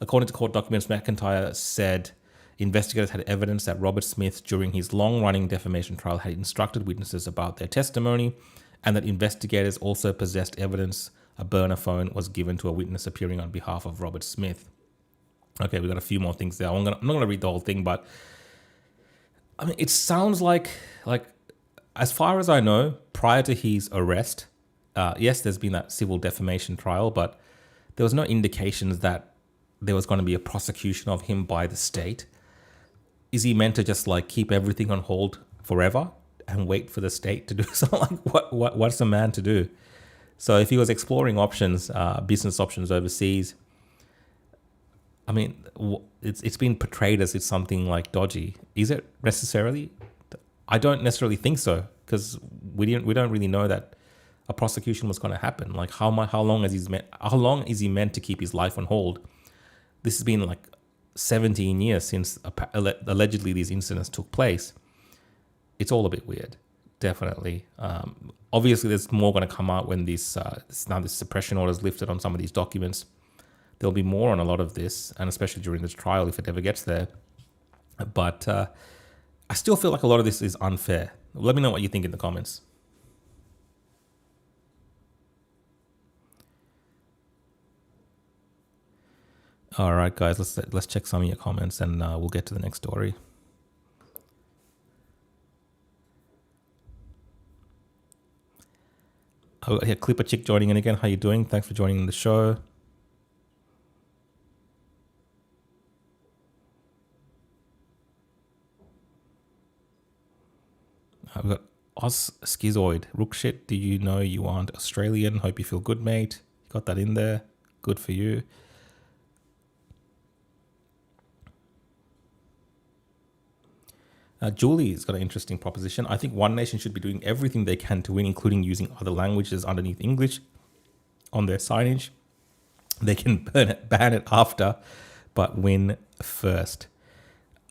S1: According to court documents, McIntyre said investigators had evidence that Robert Smith, during his long-running defamation trial, had instructed witnesses about their testimony, and that investigators also possessed evidence a burner phone was given to a witness appearing on behalf of Robert Smith. Okay, we've got a few more things there. I'm not going to read the whole thing, but I mean, it sounds like as far as I know, prior to his arrest, yes, there's been that civil defamation trial, but there was no indications that there was going to be a prosecution of him by the state. Is he meant to just keep everything on hold forever and wait for the state to do something? What's a man to do? So if he was exploring options, business options overseas, I mean, it's been portrayed as it's something dodgy. Is it necessarily? I don't necessarily think so, because we don't really know that a prosecution was going to happen. How long is he meant to keep his life on hold? This has been 17 years since allegedly these incidents took place. It's all a bit weird, definitely. Obviously, there's more going to come out when this suppression order is lifted on some of these documents. There'll be more on a lot of this, and especially during this trial if it ever gets there. But I still feel like a lot of this is unfair. Let me know what you think in the comments. All right, guys, let's check some of your comments, and we'll get to the next story. Oh, yeah, Clipper Chick joining in again. How you doing? Thanks for joining the show. We've got Oz Schizoid. Rookshit, do you know you aren't Australian? Hope you feel good, mate. You got that in there. Good for you. Julie's got an interesting proposition. I think One Nation should be doing everything they can to win, including using other languages underneath English on their signage. They can ban it after, but win first.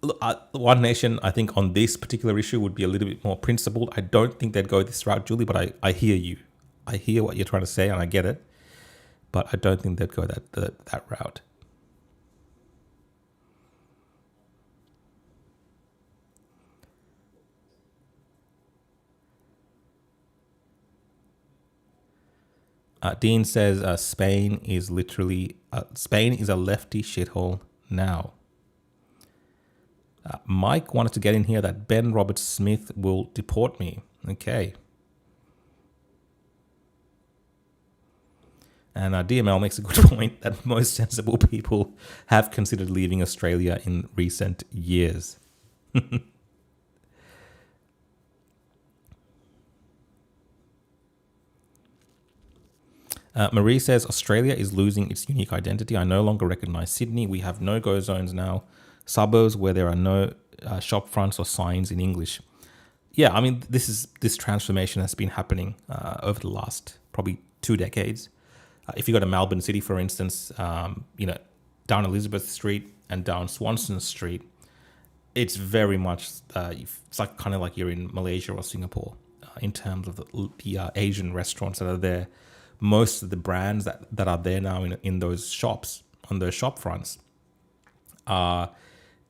S1: Look, One Nation, I think, on this particular issue would be a little bit more principled. I don't think they'd go this route, Julie, but I hear you. I hear what you're trying to say, and I get it. But I don't think they'd go that route. Dean says Spain is a lefty shithole now. Mike wanted to get in here that Ben Robert Smith will deport me. Okay. And DML makes a good point that most sensible people have considered leaving Australia in recent years. Marie says, Australia is losing its unique identity. I no longer recognize Sydney. We have no-go zones now. Suburbs where there are no shop fronts or signs in English. Yeah, I mean, this transformation has been happening over the last probably 2 decades. If you go to Melbourne City, for instance, down Elizabeth Street and down Swanston Street, it's very much, it's like kind of like you're in Malaysia or Singapore in terms of the Asian restaurants that are there. Most of the brands that are there now in those shops, on those shop fronts, are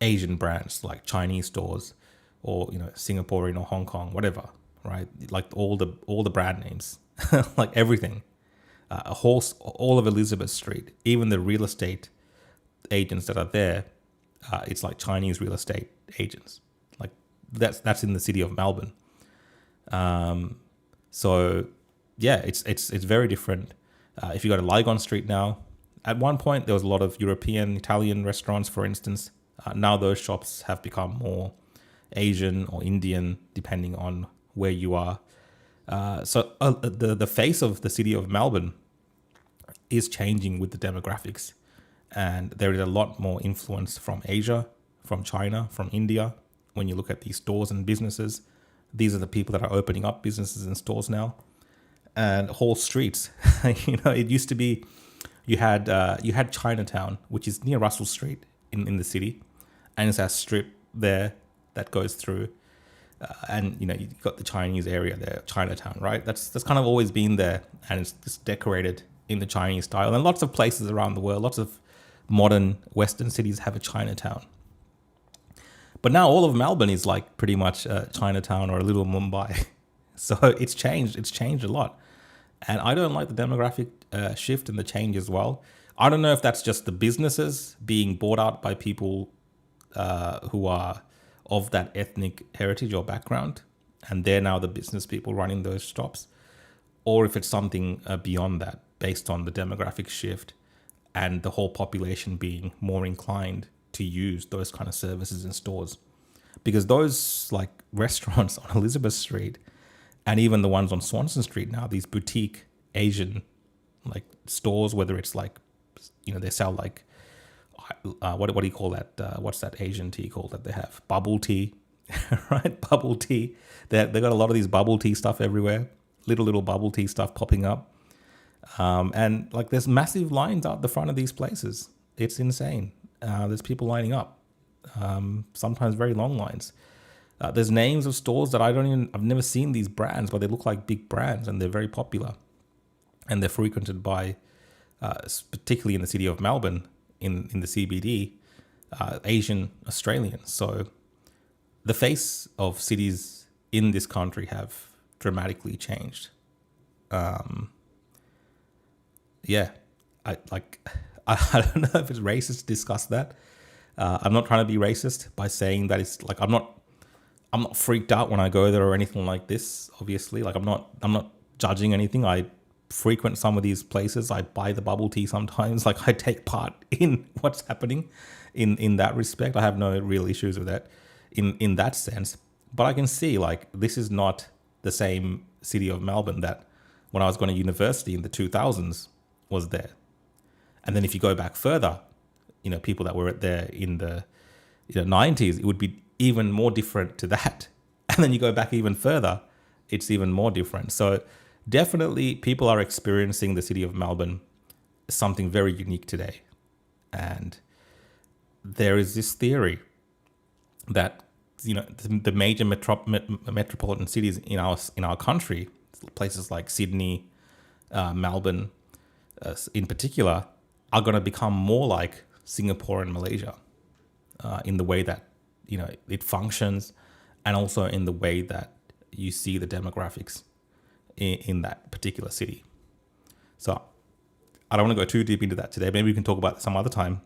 S1: Asian brands like Chinese stores or Singaporean or Hong Kong, whatever, right? Like all the brand names, like everything. All of Elizabeth Street, even the real estate agents that are there, it's like Chinese real estate agents. Like that's in the city of Melbourne. So yeah, it's very different. If you go to Lygon Street now, at one point there was a lot of European, Italian restaurants, for instance. Now those shops have become more Asian or Indian, depending on where you are. So the face of the city of Melbourne is changing with the demographics, and there is a lot more influence from Asia, from China, from India. When you look at these stores and businesses, these are the people that are opening up businesses and stores now. And whole streets, it used to be, you had Chinatown, which is near Russell Street in the city, and it's a strip there that goes through, and you've got the Chinese area there, Chinatown, right? That's kind of always been there, and it's just decorated in the Chinese style. And lots of places around the world, lots of modern Western cities have a Chinatown. But now all of Melbourne is like pretty much Chinatown or a little Mumbai. So it's changed. It's changed a lot. And I don't like the demographic shift and the change as well. I don't know if that's just the businesses being bought out by people who are of that ethnic heritage or background, and they're now the business people running those shops, or if it's something beyond that, based on the demographic shift and the whole population being more inclined to use those kind of services in stores. Because those like restaurants on Elizabeth Street and even the ones on Swanston Street now, these boutique Asian like stores, whether it's like, they sell like, what do you call that? What's that Asian tea called that they have? Bubble tea, right? Bubble tea. They got a lot of these bubble tea stuff everywhere, little bubble tea stuff popping up. And like there's massive lines out the front of these places. It's insane. There's people lining up, sometimes very long lines. There's names of stores that I've never seen these brands, but they look like big brands and they're very popular. And they're frequented by, particularly in the city of Melbourne, in the CBD, Asian Australians. So the face of cities in this country have dramatically changed. Yeah, I don't know if it's racist to discuss that. I'm not trying to be racist by saying that it's like I'm not freaked out when I go there or anything like this. Obviously, like I'm not judging anything. I frequent some of these places. I buy the bubble tea sometimes. Like I take part in what's happening in that respect. I have no real issues with that in that sense. But I can see like this is not the same city of Melbourne that when I was going to university in the 2000s was there. And then if you go back further, people that were there in the 90s, it would be even more different to that. And then you go back even further, it's even more different. So definitely people are experiencing the city of Melbourne something very unique today. And there is this theory that, the major metropolitan cities in our country, places like Sydney, Melbourne, in particular, are going to become more like Singapore and Malaysia in the way that it functions, and also in the way that you see the demographics in that particular city. So I don't want to go too deep into that today. Maybe we can talk about it some other time,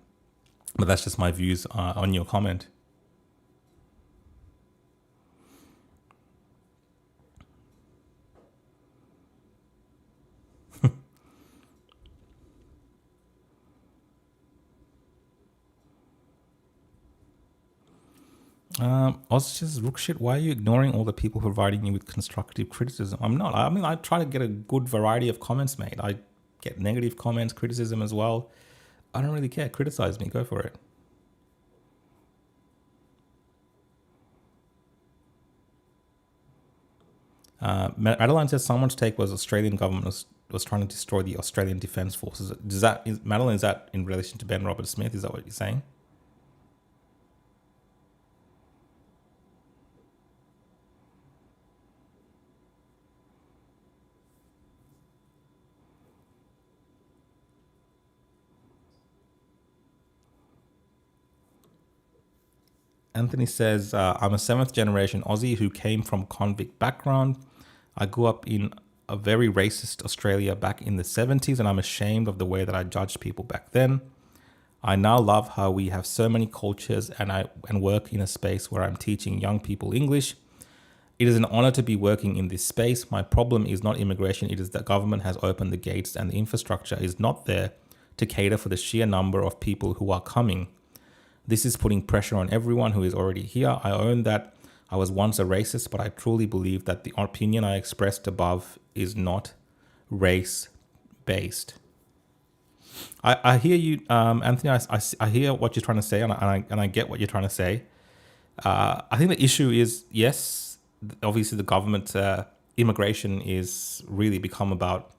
S1: but that's just my views on your comment. Oz says, Rookshit, why are you ignoring all the people providing you with constructive criticism? I'm not. I mean, I try to get a good variety of comments made. I get negative comments, criticism as well. I don't really care. Criticize me. Go for it. Madeline says someone's take was Australian government was trying to destroy the Australian Defence Forces. Madeline, is that in relation to Ben Roberts-Smith? Is that what you're saying? Anthony says, I'm a seventh generation Aussie who came from convict background. I grew up in a very racist Australia back in the 70s, and I'm ashamed of the way that I judged people back then. I now love how we have so many cultures and work in a space where I'm teaching young people English. It is an honor to be working in this space. My problem is not immigration. It is that government has opened the gates and the infrastructure is not there to cater for the sheer number of people who are coming. This is putting pressure on everyone who is already here. I own that I was once a racist, but I truly believe that the opinion I expressed above is not race-based. I hear you, Anthony. I hear what you're trying to say, and I get what you're trying to say. I think the issue is, yes, obviously the government immigration is really become about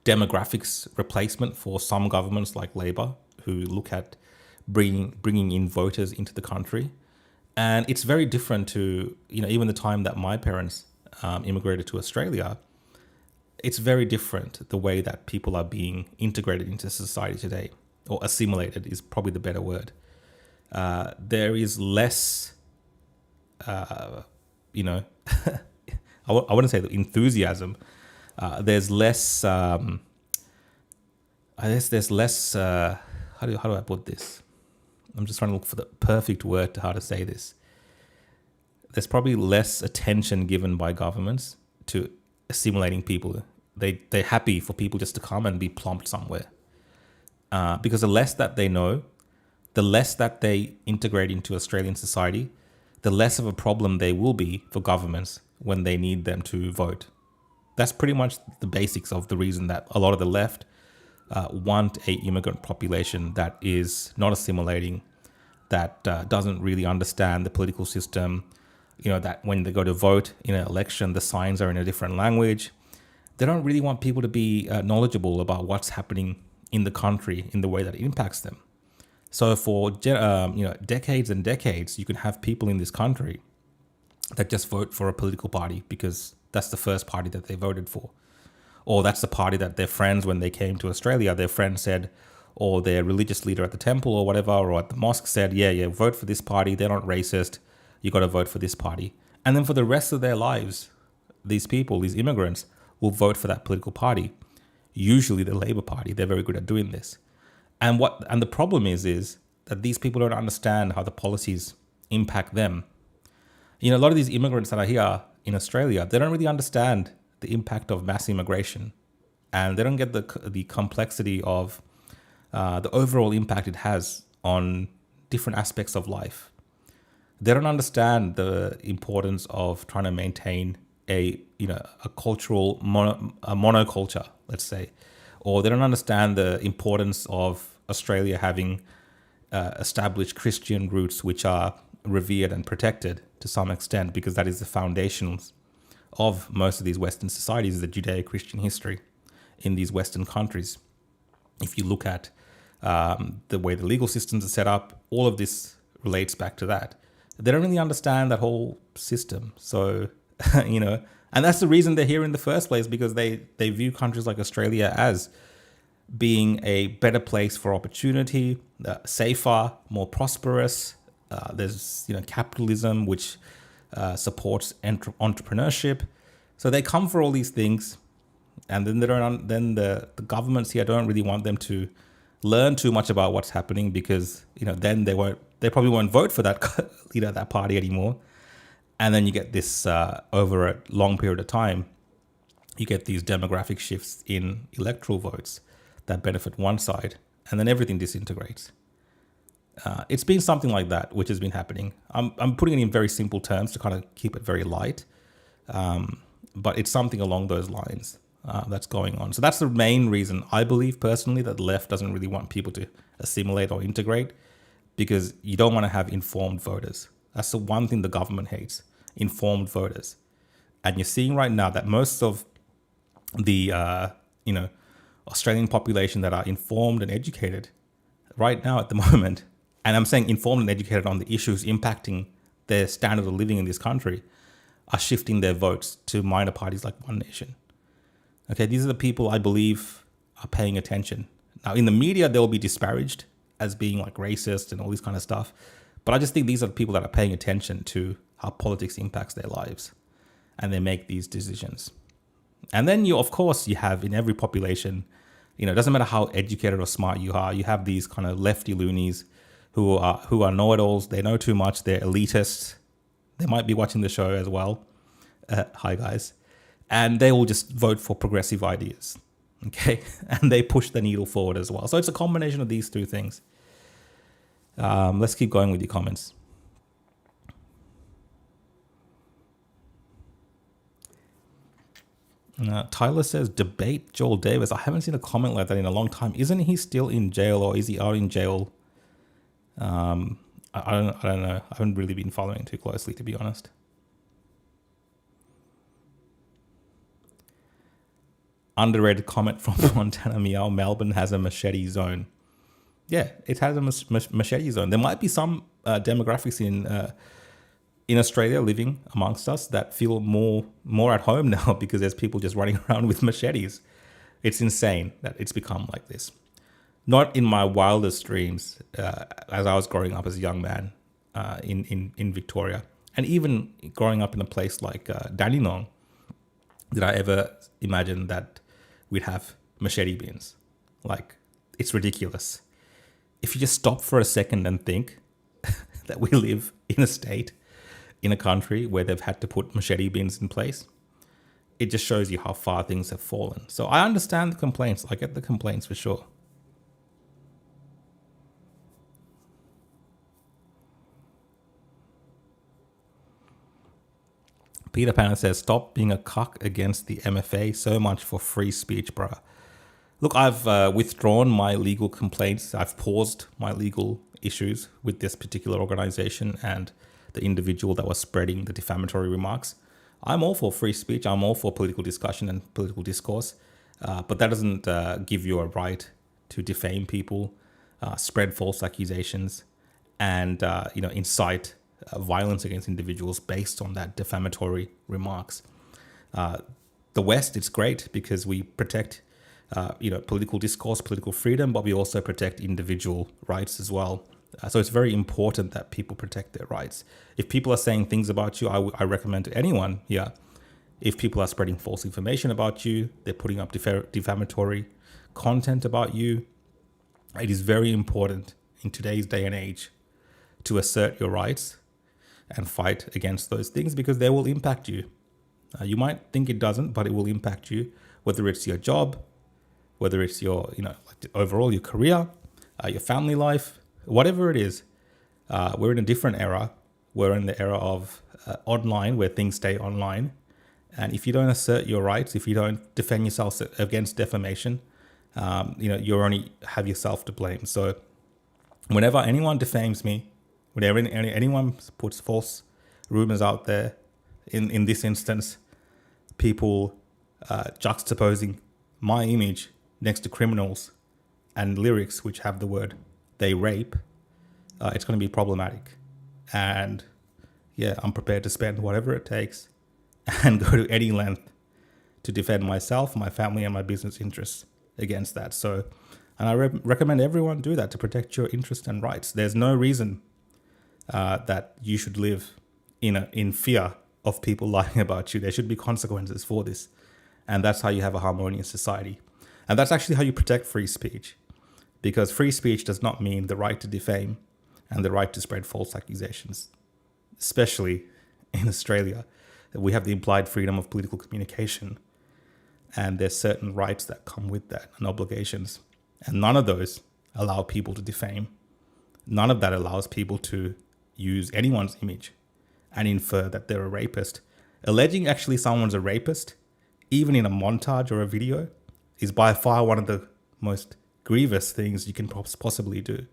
S1: demographics replacement for some governments like Labor, who look at bringing in voters into the country. And it's very different to, even the time that my parents immigrated to Australia. It's very different the way that people are being integrated into society today, or assimilated is probably the better word. There is less, I wouldn't say the enthusiasm. There's less, there's less, how do I put this? I'm just trying to look for the perfect word to how to say this. There's probably less attention given by governments to assimilating people. They're happy for people just to come and be plumped somewhere. Because the less that they know, the less that they integrate into Australian society, the less of a problem they will be for governments when they need them to vote. That's pretty much the basics of the reason that a lot of the left want a immigrant population that is not assimilating, that doesn't really understand the political system, that when they go to vote in an election, the signs are in a different language. They don't really want people to be knowledgeable about what's happening in the country in the way that it impacts them. So for decades and decades, you can have people in this country that just vote for a political party because that's the first party that they voted for. Or that's the party that their friends, when they came to Australia, their friends said, or their religious leader at the temple or whatever, or at the mosque said, yeah, vote for this party. They're not racist. You got to vote for this party. And then for the rest of their lives, these people, these immigrants, will vote for that political party. Usually the Labor Party. They're very good at doing this. And the problem is that these people don't understand how the policies impact them. A lot of these immigrants that are here in Australia, they don't really understand the impact of mass immigration, and they don't get the complexity of the overall impact it has on different aspects of life. They don't understand the importance of trying to maintain a cultural monoculture, let's say, or they don't understand the importance of Australia having established Christian roots, which are revered and protected to some extent, because that is the foundations of most of these Western societies, the Judeo-Christian history in these Western countries. If you look at the way the legal systems are set up, all of this relates back to that. They don't really understand that whole system. So, and that's the reason they're here in the first place, because they view countries like Australia as being a better place for opportunity, safer, more prosperous. There's, capitalism, which supports entrepreneurship. So they come for all these things, and then the governments here don't really want them to learn too much about what's happening, because then they probably won't vote for that that party anymore. And then you get this over a long period of time, you get these demographic shifts in electoral votes that benefit one side, and then everything disintegrates. It's been something like that, which has been happening. I'm putting it in very simple terms to kind of keep it very light. But it's something along those lines that's going on. So that's the main reason I believe personally that the left doesn't really want people to assimilate or integrate, because you don't want to have informed voters. That's the one thing the government hates, informed voters. And you're seeing right now that most of the, Australian population that are informed and educated right now at the moment, and I'm saying informed and educated on the issues impacting their standard of living in this country, are shifting their votes to minor parties like One Nation. Okay, these are the people I believe are paying attention. Now, in the media, they'll be disparaged as being like racist and all this kind of stuff. But I just think these are the people that are paying attention to how politics impacts their lives, and they make these decisions. And then you have in every population, it doesn't matter how educated or smart you are, you have these kind of lefty loonies who are know-it-alls. They know too much. They're elitists. They might be watching the show as well. Hi, guys. And they will just vote for progressive ideas. Okay. And they push the needle forward as well. So it's a combination of these two things. Let's keep going with your comments. Tyler says, debate Joel Davis. I haven't seen a comment like that in a long time. Isn't he still in jail, or is he out in jail? I don't know. I haven't really been following too closely, to be honest. Underrated comment from Montana Meow. Melbourne has a machete zone. Yeah, it has a machete zone. There might be some demographics in Australia living amongst us that feel more at home now because there's people just running around with machetes. It's insane that it's become like this. Not in my wildest dreams, as I was growing up as a young man in Victoria, and even growing up in a place like Dandenong, did I ever imagine that we'd have machete bins. Like, it's ridiculous. If you just stop for a second and think that we live in a state, in a country where they've had to put machete bins in place, it just shows you how far things have fallen. So I understand the complaints. I get the complaints for sure. Peter Panner says, stop being a cuck against the MFA. So much for free speech, bruh. Look, I've withdrawn my legal complaints. I've paused my legal issues with this particular organization and the individual that was spreading the defamatory remarks. I'm all for free speech. I'm all for political discussion and political discourse. But that doesn't give you a right to defame people, spread false accusations, and incite violence against individuals based on that defamatory remarks. The West, it's great because we protect political discourse, political freedom, but we also protect individual rights as well. So it's very important that people protect their rights. If people are saying things about you, I recommend to anyone here, if people are spreading false information about you, they're putting up defamatory content about you, it is very important in today's day and age to assert your rights and fight against those things, because they will impact you. You might think it doesn't, but it will impact you, whether it's your job, whether it's your, overall your career, your family life, whatever it is. We're in a different era. We're in the era of online, where things stay online. And if you don't assert your rights, if you don't defend yourself against defamation, you only have yourself to blame. So whenever anyone defames me, whenever anyone puts false rumors out there, in this instance, people juxtaposing my image next to criminals and lyrics which have the word "they rape," it's going to be problematic. And yeah, I'm prepared to spend whatever it takes and go to any length to defend myself, my family, and my business interests against that. So, and I recommend everyone do that to protect your interests and rights. There's no reason that you should live in fear of people lying about you. There should be consequences for this. And that's how you have a harmonious society. And that's actually how you protect free speech. Because free speech does not mean the right to defame and the right to spread false accusations, especially in Australia. We have the implied freedom of political communication, and there's certain rights that come with that and obligations. And none of those allow people to defame. none of that allows people to use anyone's image and infer that they're a rapist. Alleging actually someone's a rapist, even in a montage or a video, is by far one of the most grievous things you can possibly do.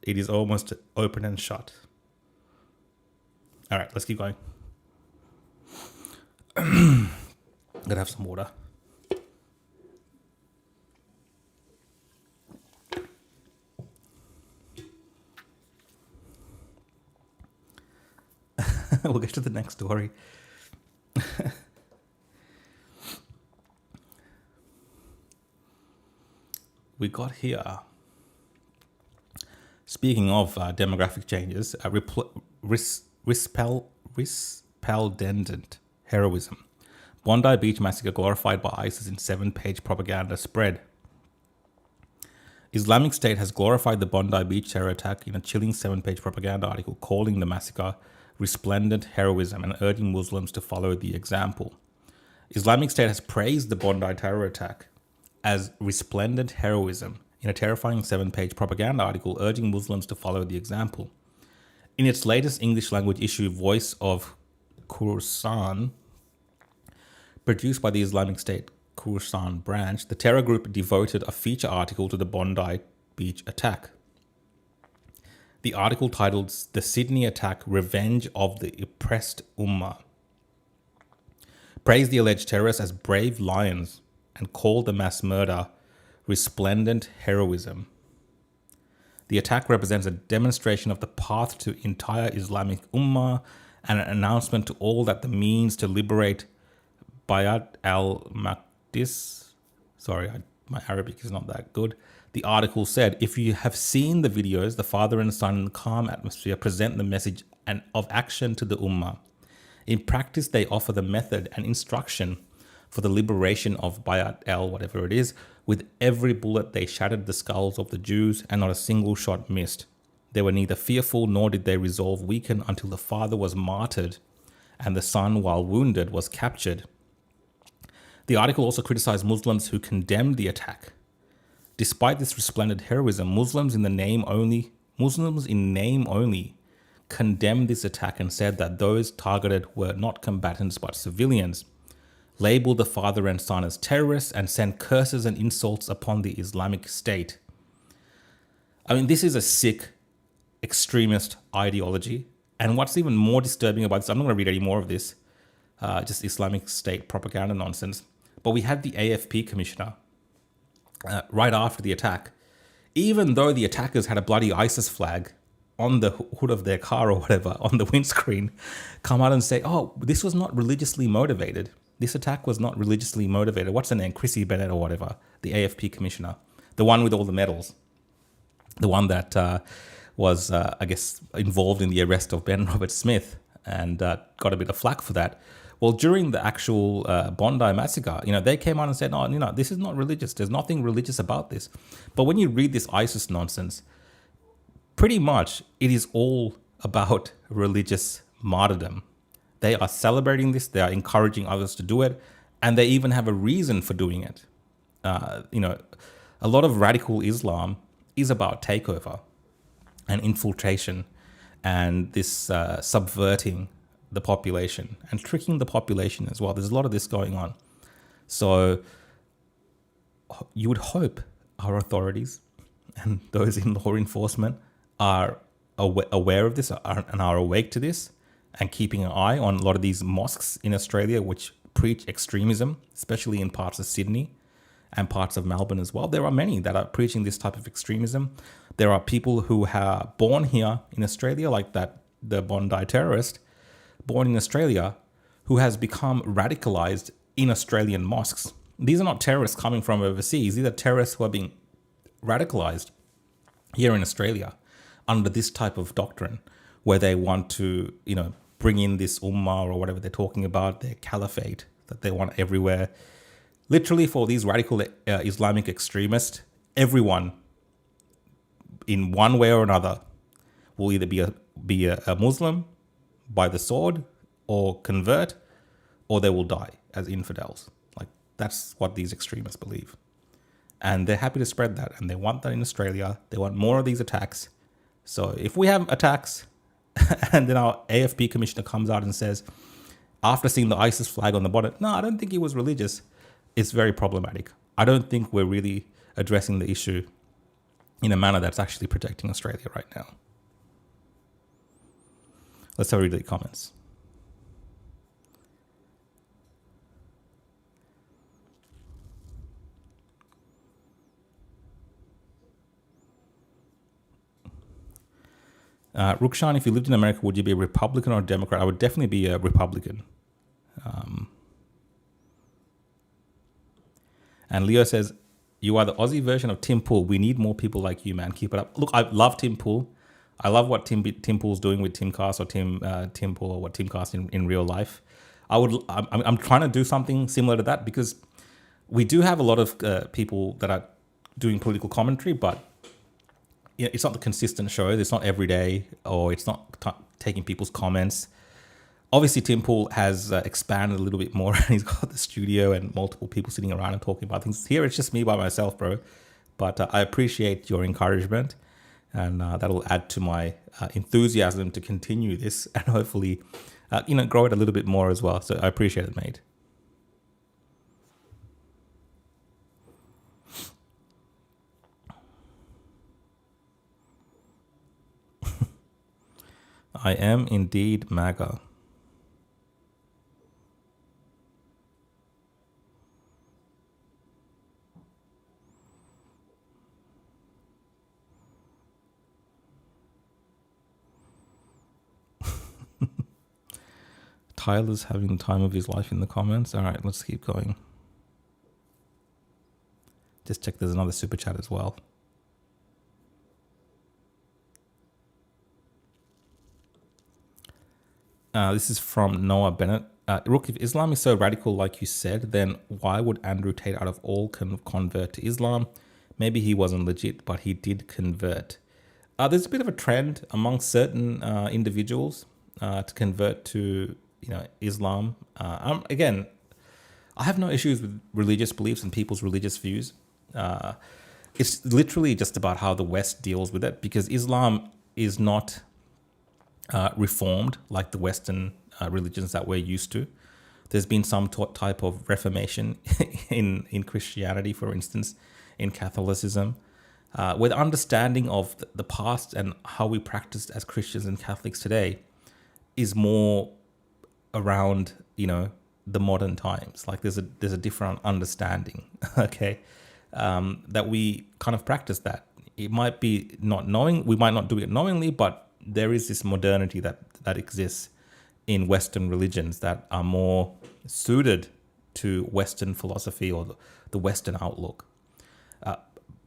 S1: It is almost open and shut. All right, let's keep going. I'm gonna have some water. We'll get to the next story. We got here. Speaking of demographic changes, resplendent heroism. Bondi Beach massacre glorified by ISIS in 7-page propaganda spread. Islamic State has glorified the Bondi Beach terror attack in a chilling 7-page propaganda article, calling the massacre resplendent heroism and urging Muslims to follow the example. Islamic State has praised the Bondi terror attack as resplendent heroism in a terrifying 7-page propaganda article, urging Muslims to follow the example. In its latest English language issue, Voice of Khorasan, produced by the Islamic State Khorasan branch, the terror group devoted a feature article to the Bondi Beach attack. The article titled "The Sydney Attack: Revenge of the Oppressed Ummah" praised the alleged terrorists as brave lions and called the mass murder resplendent heroism. The attack represents a demonstration of the path to entire Islamic Ummah and an announcement to all that the means to liberate Bayat al-Maqdis. Sorry, my Arabic is not that good. The article said, if you have seen the videos, the father and son in the calm atmosphere present the message of action to the Ummah. In practice, they offer the method and instruction for the liberation of Bayat al whatever it is. With every bullet, they shattered the skulls of the Jews, and not a single shot missed. They were neither fearful nor did their resolve weaken until the father was martyred and the son, while wounded, was captured. The article also criticized Muslims who condemned the attack. Despite this resplendent heroism, Muslims in name only condemned this attack and said that those targeted were not combatants but civilians, labeled the father and son as terrorists, and sent curses and insults upon the Islamic State. I mean, this is a sick, extremist ideology. And what's even more disturbing about this, I'm not going to read any more of this, just Islamic State propaganda nonsense. But we had the AFP commissioner right after the attack, even though the attackers had a bloody ISIS flag on the hood of their car or whatever, on the windscreen, come out and say, oh, this was not religiously motivated. This attack was not religiously motivated. What's her name? Chrissy Bennett or whatever, the AFP commissioner, the one with all the medals, the one that was, I guess, involved in the arrest of Ben Robert Smith and got a bit of flack for that. Well, during the actual Bondi massacre, they came out and said, no, this is not religious. There's nothing religious about this. But when you read this ISIS nonsense, pretty much it is all about religious martyrdom. They are celebrating this. They are encouraging others to do it. And they even have a reason for doing it. A lot of radical Islam is about takeover and infiltration and this subverting the population and tricking the population as well. There's a lot of this going on. So you would hope our authorities and those in law enforcement are aware of this and are awake to this and keeping an eye on a lot of these mosques in Australia which preach extremism, especially in parts of Sydney and parts of Melbourne as well. There are many that are preaching this type of extremism. There are people who are born here in Australia, like the Bondi terrorist, born in Australia, who has become radicalized in Australian mosques. These are not terrorists coming from overseas. These are terrorists who are being radicalized here in Australia under this type of doctrine, where they want to, bring in this ummah or whatever they're talking about, their caliphate that they want everywhere. Literally, for these radical Islamic extremists, everyone in one way or another will either be a Muslim by the sword or convert, or they will die as infidels. Like, that's what these extremists believe. And they're happy to spread that. And they want that in Australia. They want more of these attacks. So if we have attacks and then our AFP commissioner comes out and says, after seeing the ISIS flag on the bonnet, no, I don't think he was religious, it's very problematic. I don't think we're really addressing the issue in a manner that's actually protecting Australia right now. Let's have a read the comments. Rukshan, if you lived in America, would you be a Republican or a Democrat? I would definitely be a Republican. And Leo says, you are the Aussie version of Tim Pool. We need more people like you, man. Keep it up. Look, I love Tim Pool. I love what Tim Pool's doing with Timcast or Tim Pool or what Timcast in real life. I'm trying to do something similar to that because we do have a lot of people that are doing political commentary, but it's not the consistent show. It's not every day, or it's not taking people's comments. Obviously, Tim Pool has expanded a little bit more. He's got the studio and multiple people sitting around and talking about things. Here, it's just me by myself, bro. But I appreciate your encouragement, and that'll add to my enthusiasm to continue this and hopefully, grow it a little bit more as well. So I appreciate it, mate. I am indeed MAGA. Tyler's having the time of his life in the comments. All right, let's keep going. Just check there's another super chat as well. This is from Noah Bennett. Rook, if Islam is so radical like you said, then why would Andrew Tate out of all convert to Islam? Maybe he wasn't legit, but he did convert. There's a bit of a trend among certain individuals to convert to Islam. Again, I have no issues with religious beliefs and people's religious views. It's literally just about how the West deals with it, because Islam is not reformed like the Western religions that we're used to. There's been some type of reformation in Christianity, for instance, in Catholicism, where the understanding of the past and how we practice as Christians and Catholics today is more around, the modern times. Like there's a different understanding, okay, that we kind of practice that. It might be not knowing, we might not do it knowingly, but there is this modernity that exists in Western religions that are more suited to Western philosophy or the Western outlook.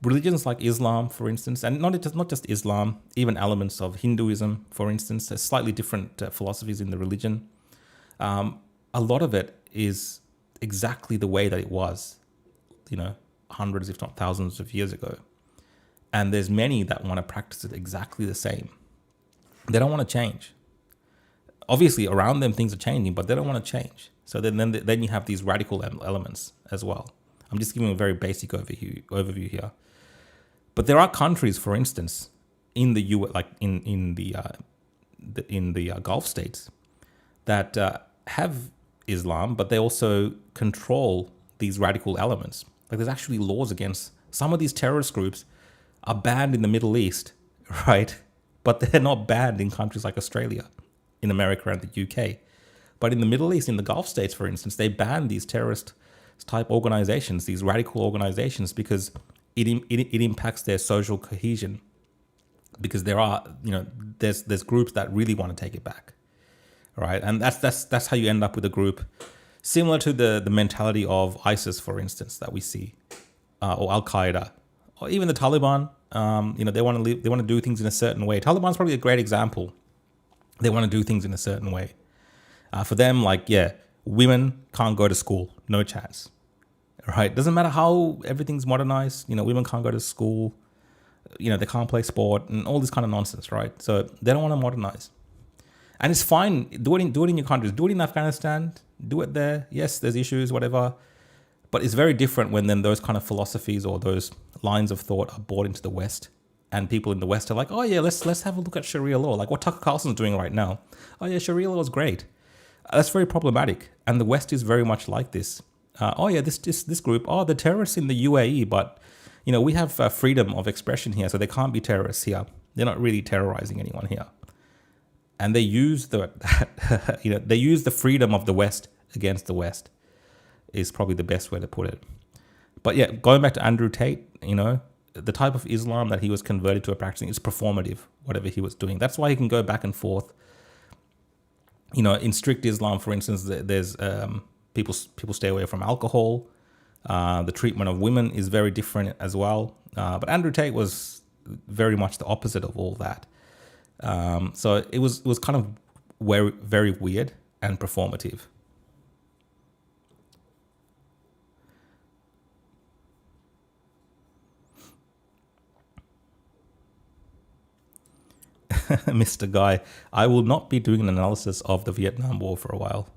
S1: Religions like Islam, for instance, and not just Islam, even elements of Hinduism, for instance, there's slightly different philosophies in the religion. A lot of it is exactly the way that it was, hundreds, if not thousands of years ago. And there's many that want to practice it exactly the same. They don't want to change. Obviously, around them, things are changing, but they don't want to change. So then you have these radical elements as well. I'm just giving a very basic overview here. But there are countries, for instance, in the in the Gulf states that have Islam, but they also control these radical elements. Like there's actually laws against some of these terrorist groups are banned in the Middle East, right? But they're not banned in countries like Australia, in America and the UK. But in the Middle East, in the Gulf states, for instance, they ban these terrorist type organizations, these radical organizations, because it impacts their social cohesion. Because there are, there's groups that really want to take it back, right? And that's how you end up with a group similar to the mentality of ISIS, for instance, that we see, or Al Qaeda, or even the Taliban. They want to do things in a certain way. Taliban's probably a great example. They want to do things in a certain way. For them, women can't go to school, no chance, right? Doesn't matter how everything's modernized. Women can't go to school. They can't play sport and all this kind of nonsense, right? So they don't want to modernize. And it's fine. Do it in your countries. Do it in Afghanistan. Do it there. Yes, there's issues, whatever. But it's very different when then those kind of philosophies or those lines of thought are brought into the West And people in the West are like, oh yeah, let's have a look at Sharia law, like what Tucker Carlson's doing right now. Oh yeah, Sharia law is great. That's very problematic, and the West is very much like this. Oh yeah, this group, oh, the terrorists in the UAE, but we have freedom of expression here, so they can't be terrorists here. They're not really terrorizing anyone here, and they use they use the freedom of the West against the West, is probably the best way to put it. But yeah, going back to Andrew Tate, the type of Islam that he was converted to a practicing is performative, whatever he was doing. That's why he can go back and forth. In strict Islam, for instance, there's people stay away from alcohol. The treatment of women is very different as well. But Andrew Tate was very much the opposite of all that. So it was kind of very, very weird and performative. Mr. Guy, I will not be doing an analysis of the Vietnam War for a while.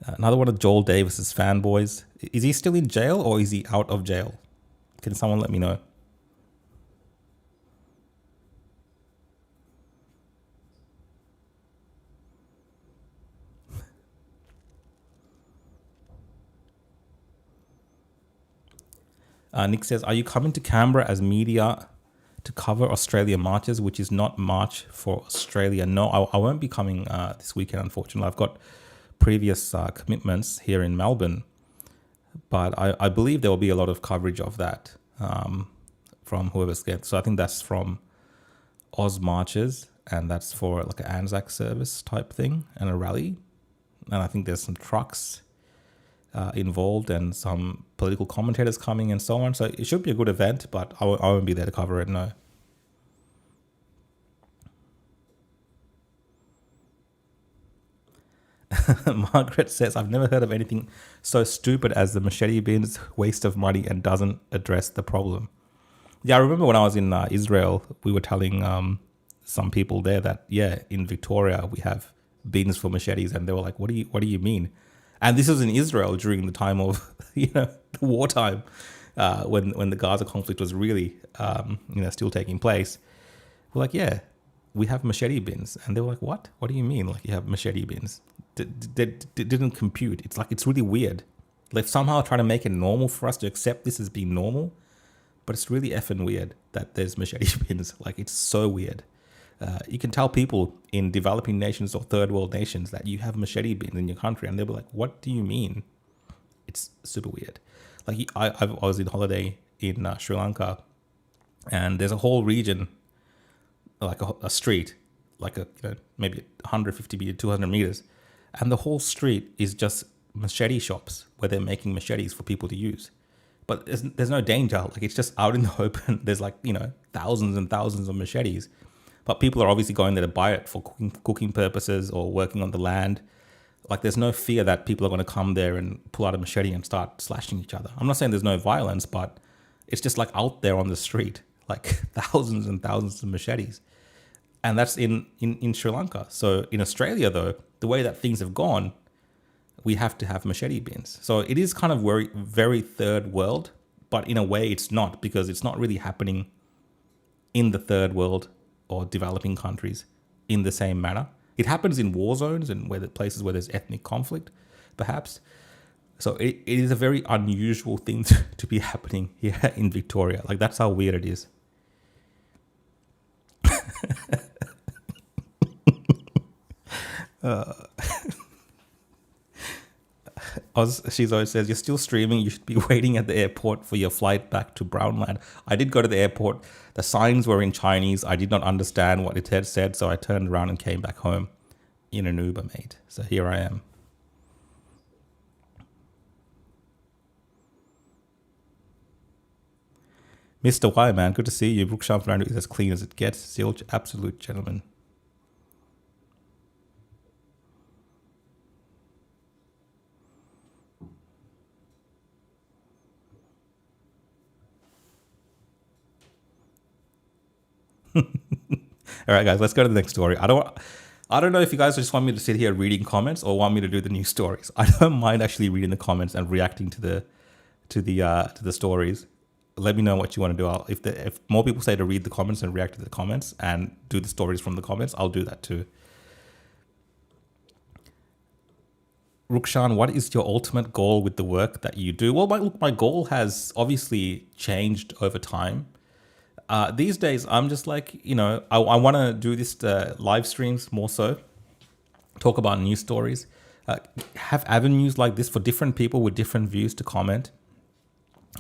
S1: Another one of Joel Davis's fanboys. Is he still in jail or is he out of jail? Can someone let me know? Nick says, are you coming to Canberra as media to cover Australia marches, which is not March for Australia? No, I won't be coming this weekend, unfortunately. I've got previous commitments here in Melbourne, but I believe there will be a lot of coverage of that from whoever's there. So I think that's from Oz Marches, and that's for like an Anzac service type thing and a rally. And I think there's some trucks involved and some political commentators coming and so on. So it should be a good event, but I won't be there to cover it, no. Margaret says, I've never heard of anything so stupid as the machete bins, waste of money, and doesn't address the problem. Yeah, I remember when I was in Israel, we were telling some people there that, yeah, in Victoria, we have bins for machetes. And they were like, what do you mean? And this was in Israel during the time of, the wartime, when the Gaza conflict was really, still taking place. We're like, yeah, we have machete bins. And they were like, what? What do you mean? Like, you have machete bins? It didn't compute. It's like, it's really weird. Like, somehow trying to make it normal for us to accept this as being normal. But it's really effing weird that there's machete bins. Like, it's so weird. You can tell people in developing nations or third world nations that you have machete bins in your country, and they'll be like, what do you mean? It's super weird. Like, I was in holiday in Sri Lanka, and there's a whole region, like a street, like maybe 150 meters, 200 meters, and the whole street is just machete shops where they're making machetes for people to use. But there's no danger. Like, it's just out in the open. There's thousands and thousands of machetes. But people are obviously going there to buy it for cooking purposes or working on the land. Like, there's no fear that people are going to come there and pull out a machete and start slashing each other. I'm not saying there's no violence, but it's just like out there on the street, like thousands and thousands of machetes. And that's in Sri Lanka. So in Australia, though, the way that things have gone, we have to have machete bins. So it is kind of very, very third world, but in a way it's not, because it's not really happening in the third world or developing countries in the same manner. It happens in war zones and places where there's ethnic conflict, perhaps. So it is a very unusual thing to be happening here in Victoria. Like, that's how weird it is. She always says, you're still streaming. You should be waiting at the airport for your flight back to Brownland. I did go to the airport. The signs were in Chinese. I did not understand what it had said, so I turned around and came back home in an Uber, mate. So here I am. Mr. Y, man, good to see you. Rukshan On X is as clean as it gets. Still absolute gentleman. All right, guys, let's go to the next story. I don't know if you guys just want me to sit here reading comments or want me to do the news stories. I don't mind actually reading the comments and reacting to the stories. let me know what you want to do. If more people say to read the comments and react to the comments and do the stories from the comments, I'll do that too. Rukshan, what is your ultimate goal with the work that you do? Well, my goal has obviously changed over time. These days, I'm just like, I want to do this live streams more so, talk about news stories, have avenues like this for different people with different views to comment.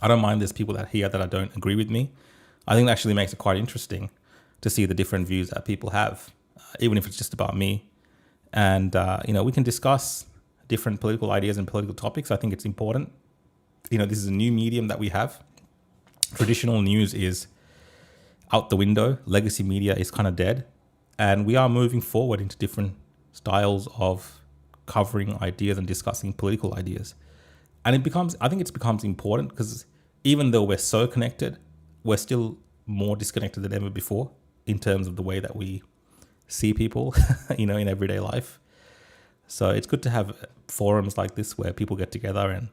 S1: I don't mind there's people that don't agree with me. I think it actually makes it quite interesting to see the different views that people have, even if it's just about me. And, we can discuss different political ideas and political topics. I think it's important. This is a new medium that we have. Traditional news is out the window. Legacy media is kind of dead. And we are moving forward into different styles of covering ideas and discussing political ideas. And I think it becomes important because even though we're so connected, we're still more disconnected than ever before in terms of the way that we see people, in everyday life. So it's good to have forums like this where people get together and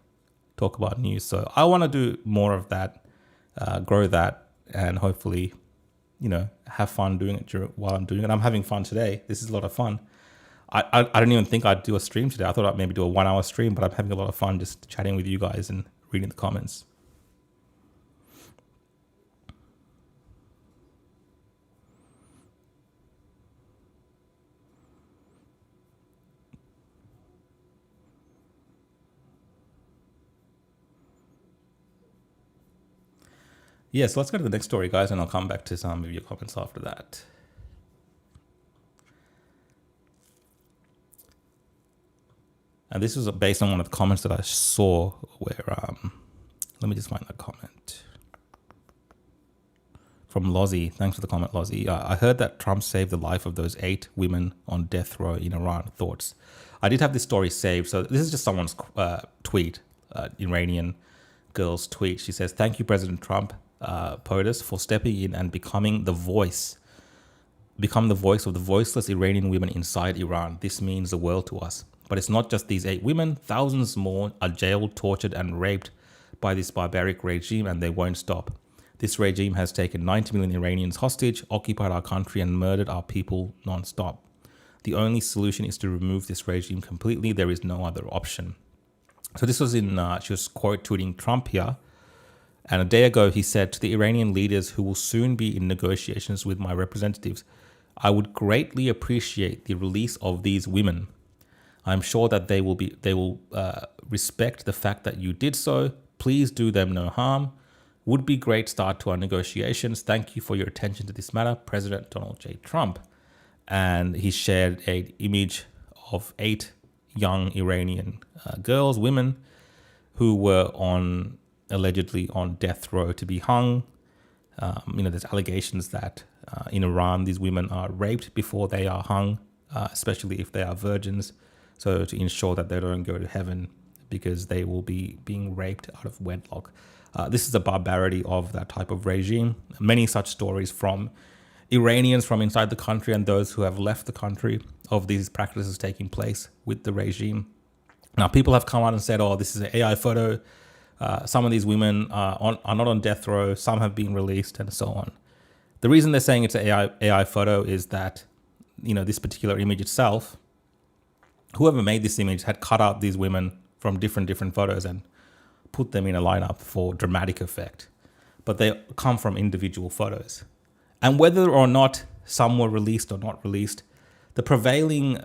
S1: talk about news. So I want to do more of that, grow that, and hopefully, have fun doing it while I'm doing it. I'm having fun today. This is a lot of fun. I don't even think I'd do a stream today. I thought I'd maybe do a 1 hour stream, but I'm having a lot of fun just chatting with you guys and reading the comments. Yeah, so let's go to the next story, guys, and I'll come back to some of your comments after that. And this was based on one of the comments that I saw where, let me just find that comment. From Lozzie. Thanks for the comment, Lozzie. I heard that Trump saved the life of those 8 women on death row in Iran. Thoughts? I did have this story saved. So this is just someone's tweet, Iranian girl's tweet. She says, "Thank you, President Trump, POTUS, for stepping in and become the voice of the voiceless Iranian women inside Iran. This means the world to us. But it's not just these 8 women. Thousands more are jailed, tortured, and raped by this barbaric regime, and they won't stop. This regime has taken 90 million Iranians hostage, occupied our country, and murdered our people non-stop. The only solution is to remove this regime completely. There is no other option." So this was she was quote tweeting Trump here. And a day ago, he said, "To the Iranian leaders who will soon be in negotiations with my representatives, I would greatly appreciate the release of these women. I'm sure that they will respect the fact that you did so. Please do them no harm. Would be great start to our negotiations. Thank you for your attention to this matter, President Donald J. Trump." And he shared an image of 8 young Iranian women who were allegedly on death row to be hung. There's allegations that in Iran, these women are raped before they are hung, especially if they are virgins. So to ensure that they don't go to heaven because they will be being raped out of wedlock. This is the barbarity of that type of regime. Many such stories from Iranians from inside the country and those who have left the country of these practices taking place with the regime. Now, people have come out and said, "Oh, this is an AI photo. Some of these women are not on death row. Some have been released," and so on. The reason they're saying it's an AI photo is that, this particular image itself, whoever made this image had cut out these women from different photos and put them in a lineup for dramatic effect. But they come from individual photos. And whether or not some were released or not released, the prevailing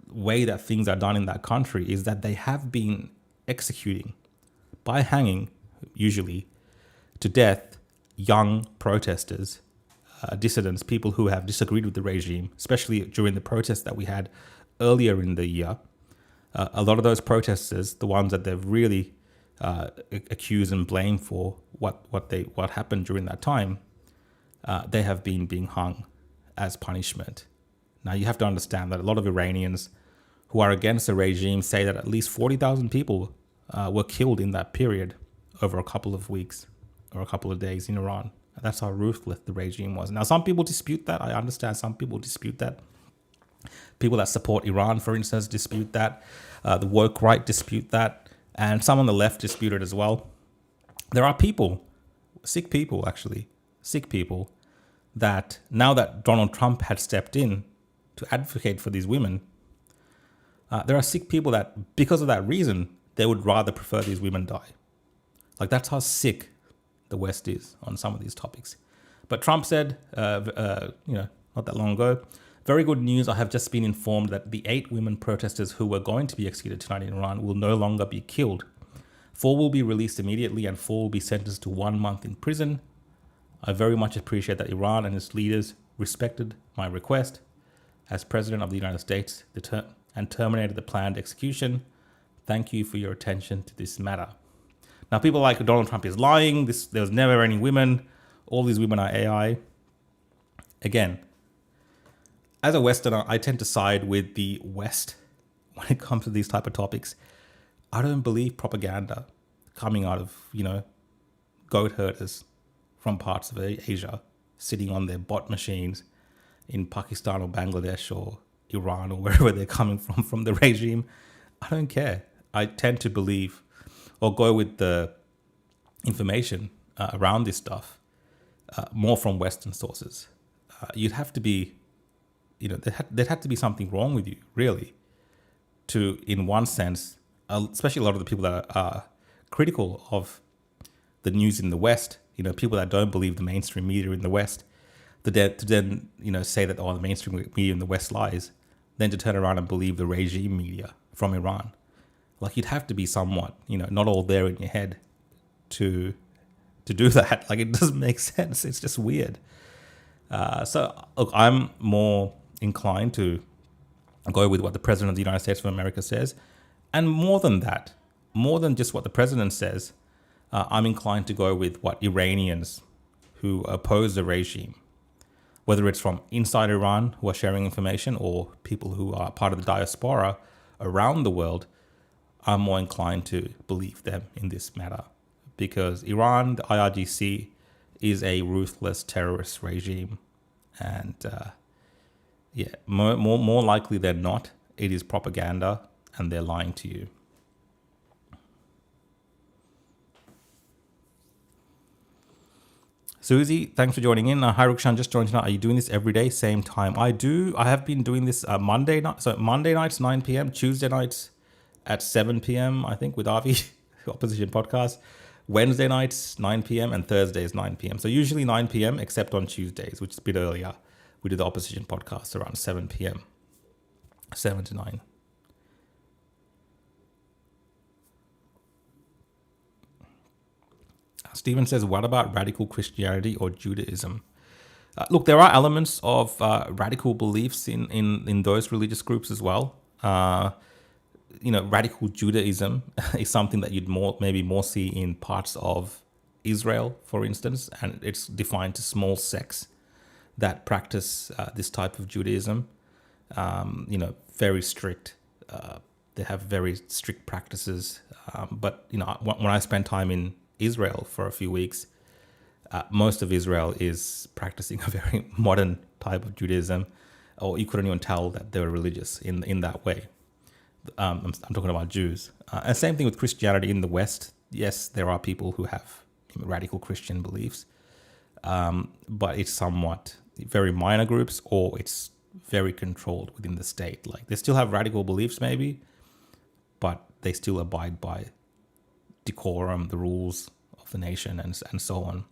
S1: way that things are done in that country is that they have been executing by hanging, usually to death, young protesters, dissidents, people who have disagreed with the regime, especially during the protests that we had earlier in the year. A lot of those protesters, the ones that they've really accused and blamed for what happened during that time, they have been being hung as punishment. Now, you have to understand that a lot of Iranians who are against the regime say that at least 40,000 people were killed in that period over a couple of weeks or a couple of days in Iran. That's how ruthless the regime was. Now, some people dispute that. I understand some people dispute that. People that support Iran, for instance, dispute that. The woke right dispute that. And some on the left dispute it as well. There are people sick people, that now that Donald Trump had stepped in to advocate for these women, there are sick people that, because of that reason, they would rather prefer these women die. Like, that's how sick the West is on some of these topics. But Trump said, not that long ago, very good news. I have just been informed that the 8 women protesters who were going to be executed tonight in Iran will no longer be killed. 4 will be released immediately and 4 will be sentenced to 1 month in prison. I very much appreciate that Iran and its leaders respected my request as President of the United States and terminated the planned execution. Thank you for your attention to this matter. Now, people like Donald Trump is lying. There was never any women. All these women are AI. Again, as a Westerner, I tend to side with the West when it comes to these type of topics. I don't believe propaganda coming out of, goat herders from parts of Asia sitting on their bot machines in Pakistan or Bangladesh or Iran or wherever they're coming from the regime. I don't care. I tend to believe or go with the information around this stuff more from Western sources. You'd have to be, there'd have to be something wrong with you, really, to, in one sense, especially a lot of the people that are critical of the news in the West, people that don't believe the mainstream media in the West, to then say that, the mainstream media in the West lies, then to turn around and believe the regime media from Iran. Like, you'd have to be somewhat, not all there in your head to do that. Like, it doesn't make sense. It's just weird. So, look, I'm more inclined to go with what the President of the United States of America says. And more than that, more than just what the President says, I'm inclined to go with what Iranians who oppose the regime, whether it's from inside Iran who are sharing information or people who are part of the diaspora around the world, I'm more inclined to believe them in this matter. Because Iran, the IRGC, is a ruthless terrorist regime. And more likely than not, it is propaganda and they're lying to you. Susie, thanks for joining in. Hi, Rukshan, just joined tonight. Are you doing this every day, same time? I do. I have been doing this Monday night. So Monday nights, 9 p.m. Tuesday nights at 7 p.m., I think, with Avi, Opposition Podcast. Wednesday nights, 9 p.m. and Thursdays, 9 p.m. So usually 9 p.m., except on Tuesdays, which is a bit earlier. We do the Opposition Podcast around 7 p.m., 7 to 9. Stephen says, what about radical Christianity or Judaism? Look, there are elements of radical beliefs in those religious groups as well. Radical Judaism is something that you'd maybe more see in parts of Israel, for instance, and it's defined to small sects that practice this type of Judaism. Very strict. They have very strict practices. But when I spend time in Israel for a few weeks, most of Israel is practicing a very modern type of Judaism, or you couldn't even tell that they were religious in that way. I'm talking about Jews. And same thing with Christianity in the West. Yes, there are people who have radical Christian beliefs, but it's somewhat very minor groups, or it's very controlled within the state. Like, they still have radical beliefs maybe, but they still abide by decorum, the rules of the nation, and so on.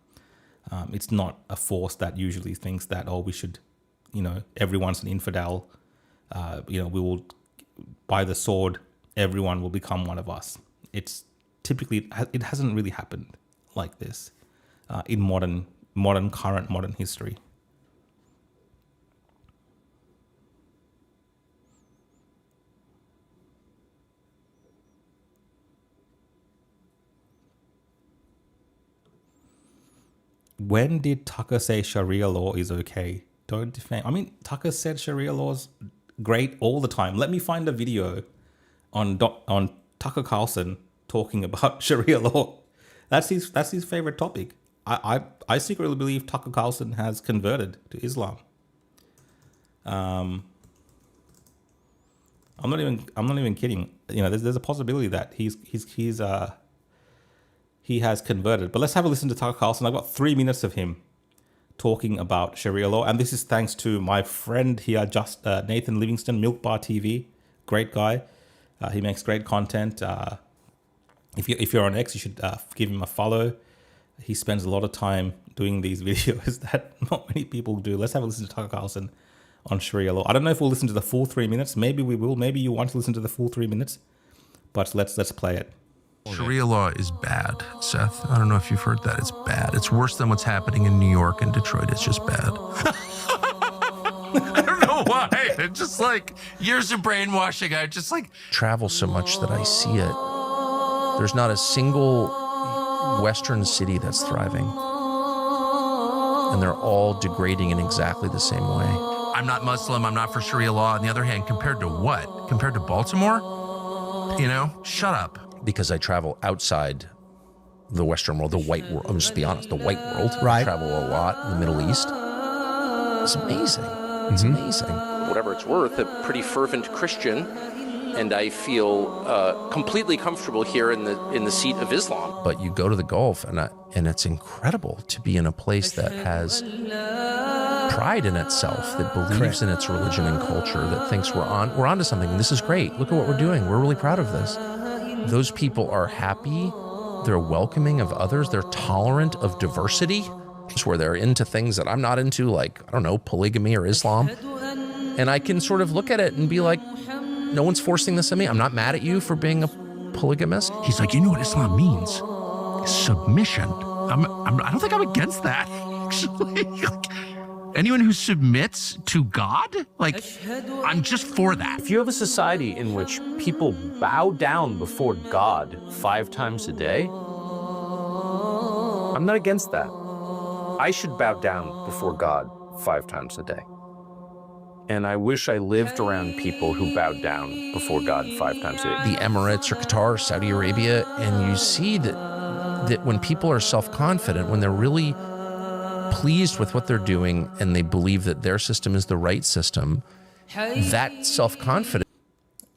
S1: It's not a force that usually thinks that, we should, everyone's an infidel. We will, by the sword, everyone will become one of us. It's typically, it hasn't really happened like this in modern history. When did Tucker say Sharia law is okay? Don't defame. I mean, Tucker said Sharia law's great all the time. Let me find a video on Tucker Carlson talking about Sharia law. That's his favorite topic. I secretly believe Tucker Carlson has converted to Islam. I'm not even kidding. There's a possibility that he's he has converted. But let's have a listen to Tucker Carlson. I've got 3 minutes of him talking about Sharia law, and this is thanks to my friend here, Nathan Livingston, Milk Bar TV, great guy. He makes great content. If you're on X, you should give him a follow. He spends a lot of time doing these videos that not many people do. Let's have a listen to Tucker Carlson on Sharia law. I don't know if we'll listen to the full 3 minutes. Maybe we will. Maybe you want to listen to the full 3 minutes, but let's play it.
S4: Sharia law is bad, Seth. I don't know if you've heard that. It's bad. It's worse than what's happening in New York and Detroit. It's just bad. I don't know why. It's just like years of brainwashing. I just like travel so much that I see it. There's not a single Western city that's thriving. And they're all degrading in exactly the same way. I'm not Muslim. I'm not for Sharia law. On the other hand, compared to what? Compared to Baltimore? Shut up. Because I travel outside the Western world, the white world. I'm just be honest, the white world.
S5: Right.
S4: I travel a lot in the Middle East. It's amazing. It's amazing.
S6: Whatever it's worth, a pretty fervent Christian, and I feel completely comfortable here in the seat of Islam.
S4: But you go to the Gulf, and it's incredible to be in a place that has pride in itself, that believes in its religion and culture, that thinks we're onto something. This is great. Look at what we're doing. We're really proud of this. Those people are happy. They're welcoming of others. They're tolerant of diversity, where they're into things that I'm not into, like, I don't know, polygamy or Islam. And I can sort of look at it and be like, no one's forcing this on me. I'm not mad at you for being a polygamist. He's like, you know what Islam means? Submission. I don't think I'm against that, actually. Anyone who submits to God, I'm just for that.
S7: If you have a society in which people bow down before God 5 times a day, I'm not against that. I should bow down before God 5 times a day. And I wish I lived around people who bowed down before God 5 times a day.
S4: The Emirates or Qatar or Saudi Arabia, and you see that when people are self-confident, when they're really pleased with what they're doing and they believe that their system is the right system, that self-confidence.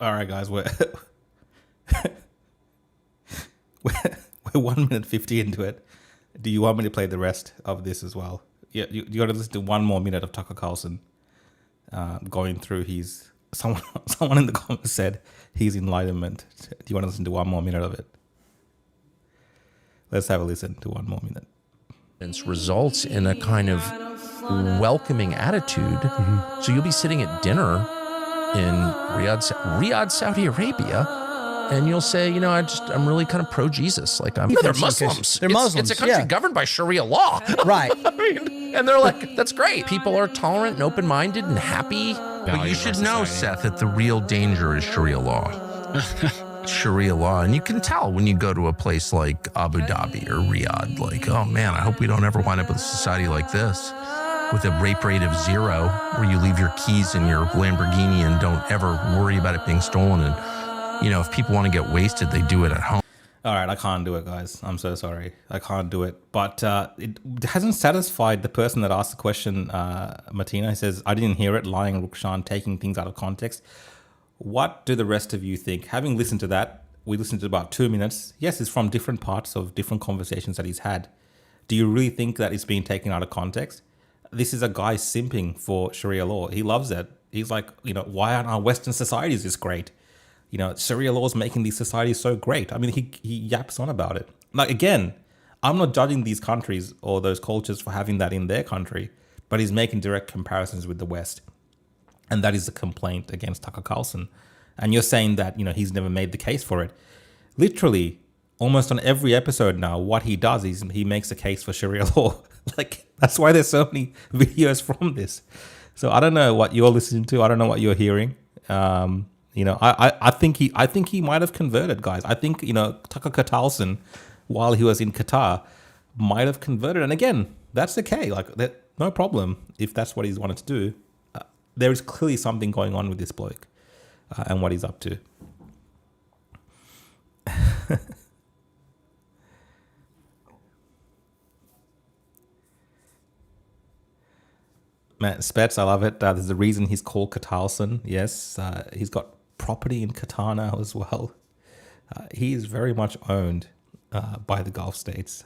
S1: All right, guys, we're 1 minute 50 into it. Do you want me to play the rest of this as well? Yeah, you got to listen to 1 more minute of Tucker Carlson going through his. Someone in the comments said his enlightenment. Do you want to listen to 1 more minute of it? Let's have a listen to 1 more minute.
S4: Results in a kind of welcoming attitude. So you'll be sitting at dinner in Riyadh, Saudi Arabia, and you'll say, I'm really kind of pro-Jesus. They're Muslims.
S5: They're Muslims.
S4: It's a country governed by Sharia law.
S5: Right.
S4: And they're like, that's great. People are tolerant and open-minded and happy. But you should know, Seth, that the real danger is Sharia law. Sharia law, and you can tell when you go to a place like Abu Dhabi or Riyadh, oh man, I hope we don't ever wind up with a society like this with a rape rate of 0, where you leave your keys in your Lamborghini and don't ever worry about it being stolen. And if people want to get wasted, they do it at home.
S1: All right, I can't do it, guys. I'm so sorry. I can't do it. But it hasn't satisfied the person that asked the question, Martina. He says, I didn't hear it, lying Rukshan, taking things out of context. What do the rest of you think? Having listened to that, we listened to about 2 minutes. Yes, it's from different parts of different conversations that he's had. Do you really think that it's being taken out of context? This is a guy simping for Sharia law. He loves it. He's like, why aren't our Western societies this great? Sharia law is making these societies so great. I mean, he yaps on about it. Again, I'm not judging these countries or those cultures for having that in their country, but he's making direct comparisons with the West. And that is a complaint against Tucker Carlson. And you're saying that, he's never made the case for it. Literally, almost on every episode now, what he does is he makes a case for Sharia law. That's why there's so many videos from this. So I don't know what you're listening to. I don't know what you're hearing. I think he might have converted, guys. I think, Tucker Carlson, while he was in Qatar, might have converted. And again, that's okay. No problem if that's what he's wanted to do. There is clearly something going on with this bloke and what he's up to. Man, Spets, I love it. There's a reason he's called Catalson. Yes, he's got property in Qatar now as well. He is very much owned. by the Gulf states.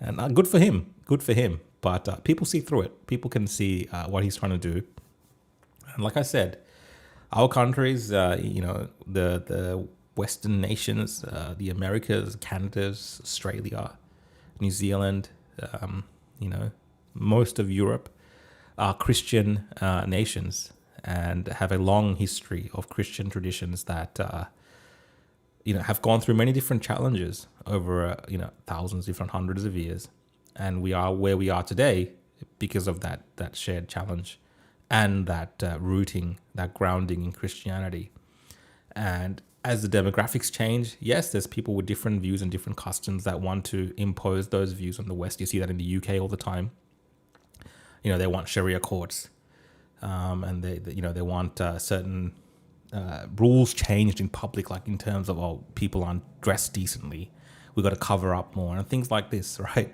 S1: And good for him. But people see through it. People can see what he's trying to do. And like I said, our countries, the Western nations, the Americas, Canada's, Australia, New Zealand, most of Europe are Christian nations and have a long history of Christian traditions that, have gone through many different challenges over, thousands, if not hundreds of years. And we are where we are today because of that shared challenge and that rooting, that grounding in Christianity. And as the demographics change, yes, there's people with different views and different customs that want to impose those views on the West. You see that in the UK all the time. They want Sharia courts, and they want certain rules changed in public, like in terms of people aren't dressed decently. We got to cover up more and things like this, right?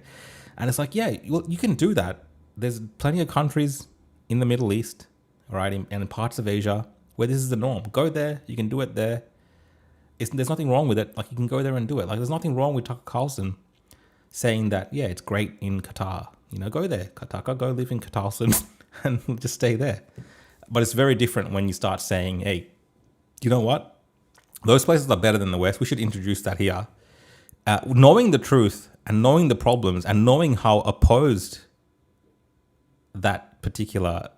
S1: And it's like, yeah, you can do that. There's plenty of countries in the Middle East, right, and in parts of Asia where this is the norm. Go there, you can do it there. There's nothing wrong with it. Like, you can go there and do it. Like, there's nothing wrong with Tucker Carlson saying that, yeah, it's great in Qatar. Go there, Tucker, go live in Qatar and just stay there. But it's very different when you start saying, hey, you know what? Those places are better than the West. We should introduce that here. Knowing the truth and knowing the problems and knowing how opposed that particular,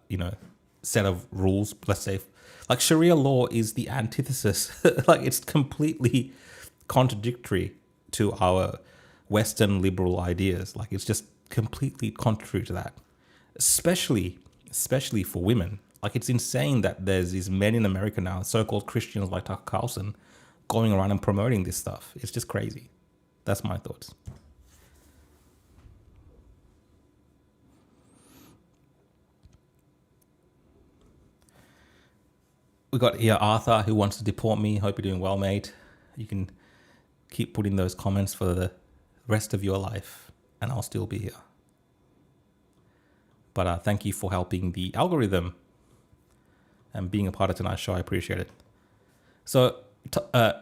S1: set of rules, let's say, like Sharia law is the antithesis. Like, it's completely contradictory to our Western liberal ideas. Like, it's just completely contrary to that, especially for women. Like, it's insane that there's these men in America now, so-called Christians like Tucker Carlson, going around and promoting this stuff. It's just crazy. That's my thoughts. We got here Arthur, who wants to deport me. Hope you're doing well, mate. You can keep putting those comments for the rest of your life, and I'll still be here. But thank you for helping the algorithm and being a part of tonight's show. I appreciate it. So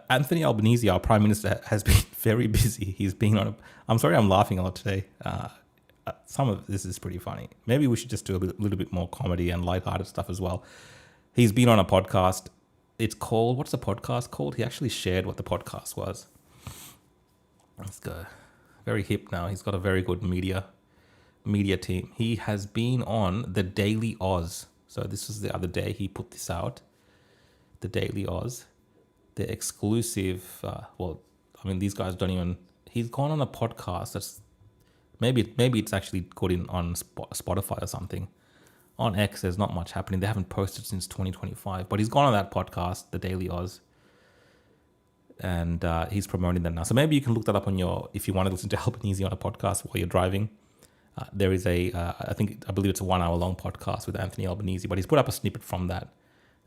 S1: Anthony Albanese, our Prime Minister, has been very busy. He's been on I'm sorry I'm laughing a lot today. Some of this is pretty funny. Maybe we should just do a little bit more comedy and lighthearted stuff as well. He's been on a podcast. It's called, what's the podcast called? He actually shared what the podcast was. Let's go. Very hip now. He's got a very good media team. He has been on the Daily Oz. So this was the other day he put this out. The Daily Oz. The exclusive, these guys don't even, he's gone on a podcast that's, maybe it's actually good on Spotify or something. On X, there's not much happening. They haven't posted since 2025. But he's gone on that podcast, The Daily Oz. And he's promoting that now. So maybe you can look that up if you want to listen to Albanese on a podcast while you're driving. There is I believe it's a 1 hour long podcast with Anthony Albanese. But he's put up a snippet from that.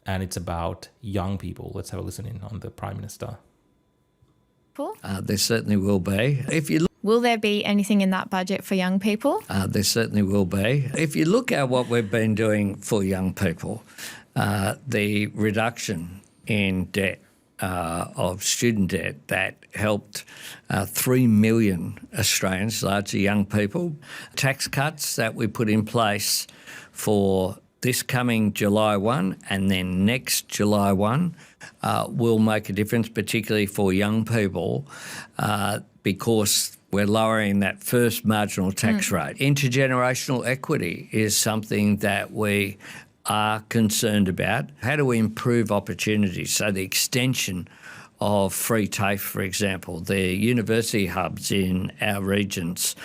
S1: And it's about young people. Let's have a listen in on the Prime Minister.
S5: There certainly will be. Will there be anything in that budget for young people? There certainly will be. If you look at what we've been doing for young people, the reduction in debt, of student debt, that helped 3 million Australians, largely young people. Tax cuts that we put in place for this coming July 1 and then next July 1 will make a difference, particularly for young people, because we're lowering that first marginal tax rate. Intergenerational equity is something that we are concerned about. How do we improve opportunities? So the extension of free TAFE, for example, the university hubs in our regions,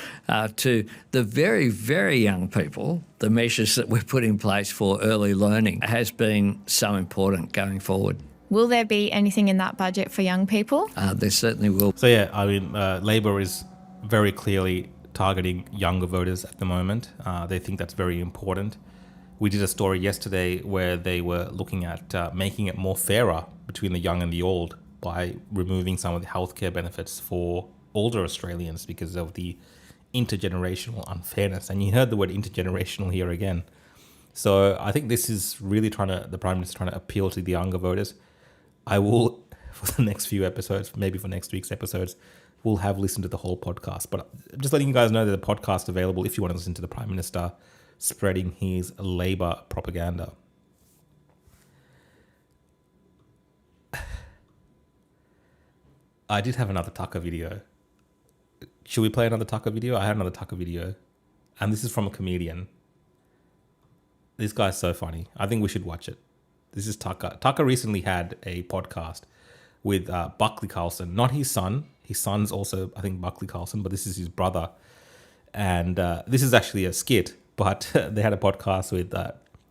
S5: to the very, very young people, the measures that we've put in place for early learning has been so important going forward. Will there be anything in that budget for young people? There certainly will.
S1: So Labor is very clearly targeting younger voters at the moment. They think that's very important. We did a story yesterday where they were looking at making it more fairer between the young and the old by removing some of the healthcare benefits for older Australians because of the intergenerational unfairness. And you heard the word intergenerational here again. So I think this is really the Prime Minister trying to appeal to the younger voters. I will, for the next few episodes, maybe for next week's episodes, will have listened to the whole podcast. But I'm just letting you guys know that the podcast is available if you want to listen to the Prime Minister spreading his Labour propaganda. I did have another Tucker video. Should we play another Tucker video? I had another Tucker video. And this is from a comedian. This guy's so funny. I think we should watch it. This is Tucker. Tucker recently had a podcast with Buckley Carlson. Not his son. His son's also, I think, Buckley Carlson, but this is his brother. And this is actually a skit, but they had a podcast with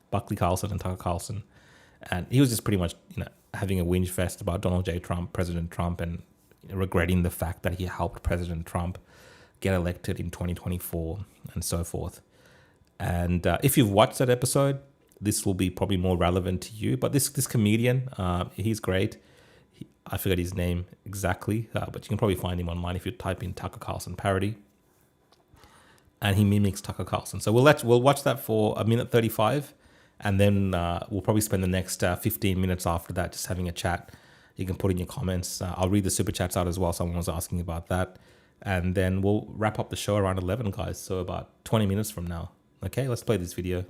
S1: Buckley Carlson and Tucker Carlson. And he was just pretty much, having a whinge fest about Donald J. Trump, President Trump, and regretting the fact that he helped President Trump get elected in 2024 and so forth. And if you've watched that episode, this will be probably more relevant to you. But this comedian, he's great. I forget his name exactly, but you can probably find him online if you type in Tucker Carlson parody. And he mimics Tucker Carlson. So we'll watch that for 1:35, and then we'll probably spend the next 15 minutes after that just having a chat. You can put in your comments. I'll read the super chats out as well. Someone was asking about that. And then we'll wrap up the show around 11, guys. So about 20 minutes from now. Okay, let's play this video.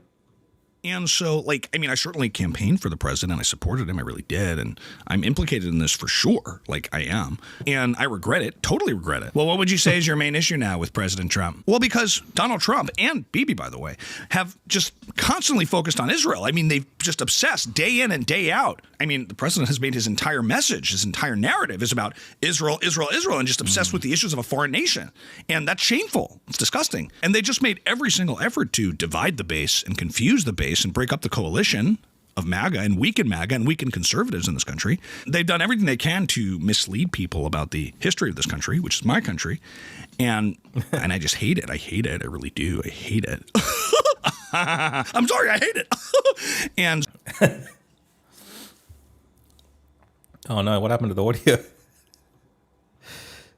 S8: And so, I certainly campaigned for the president. I supported him. I really did. And I'm implicated in this for sure. I am. And I regret it. Totally regret it. Well, what would you say is your main issue now with President Trump? Well, because Donald Trump and Bibi, by the way, have just constantly focused on Israel. They've just obsessed day in and day out. The president has made his entire message, his entire narrative is about Israel, Israel, Israel, and just obsessed with the issues of a foreign nation. And that's shameful. It's disgusting. And they just made every single effort to divide the base and confuse the base and break up the coalition of MAGA and weaken conservatives in this country. They've done everything they can to mislead people about the history of this country, which is my country. And I just hate it. I hate it. I really do. I hate it. I'm sorry. I hate it. And
S1: oh no, what happened to the audio?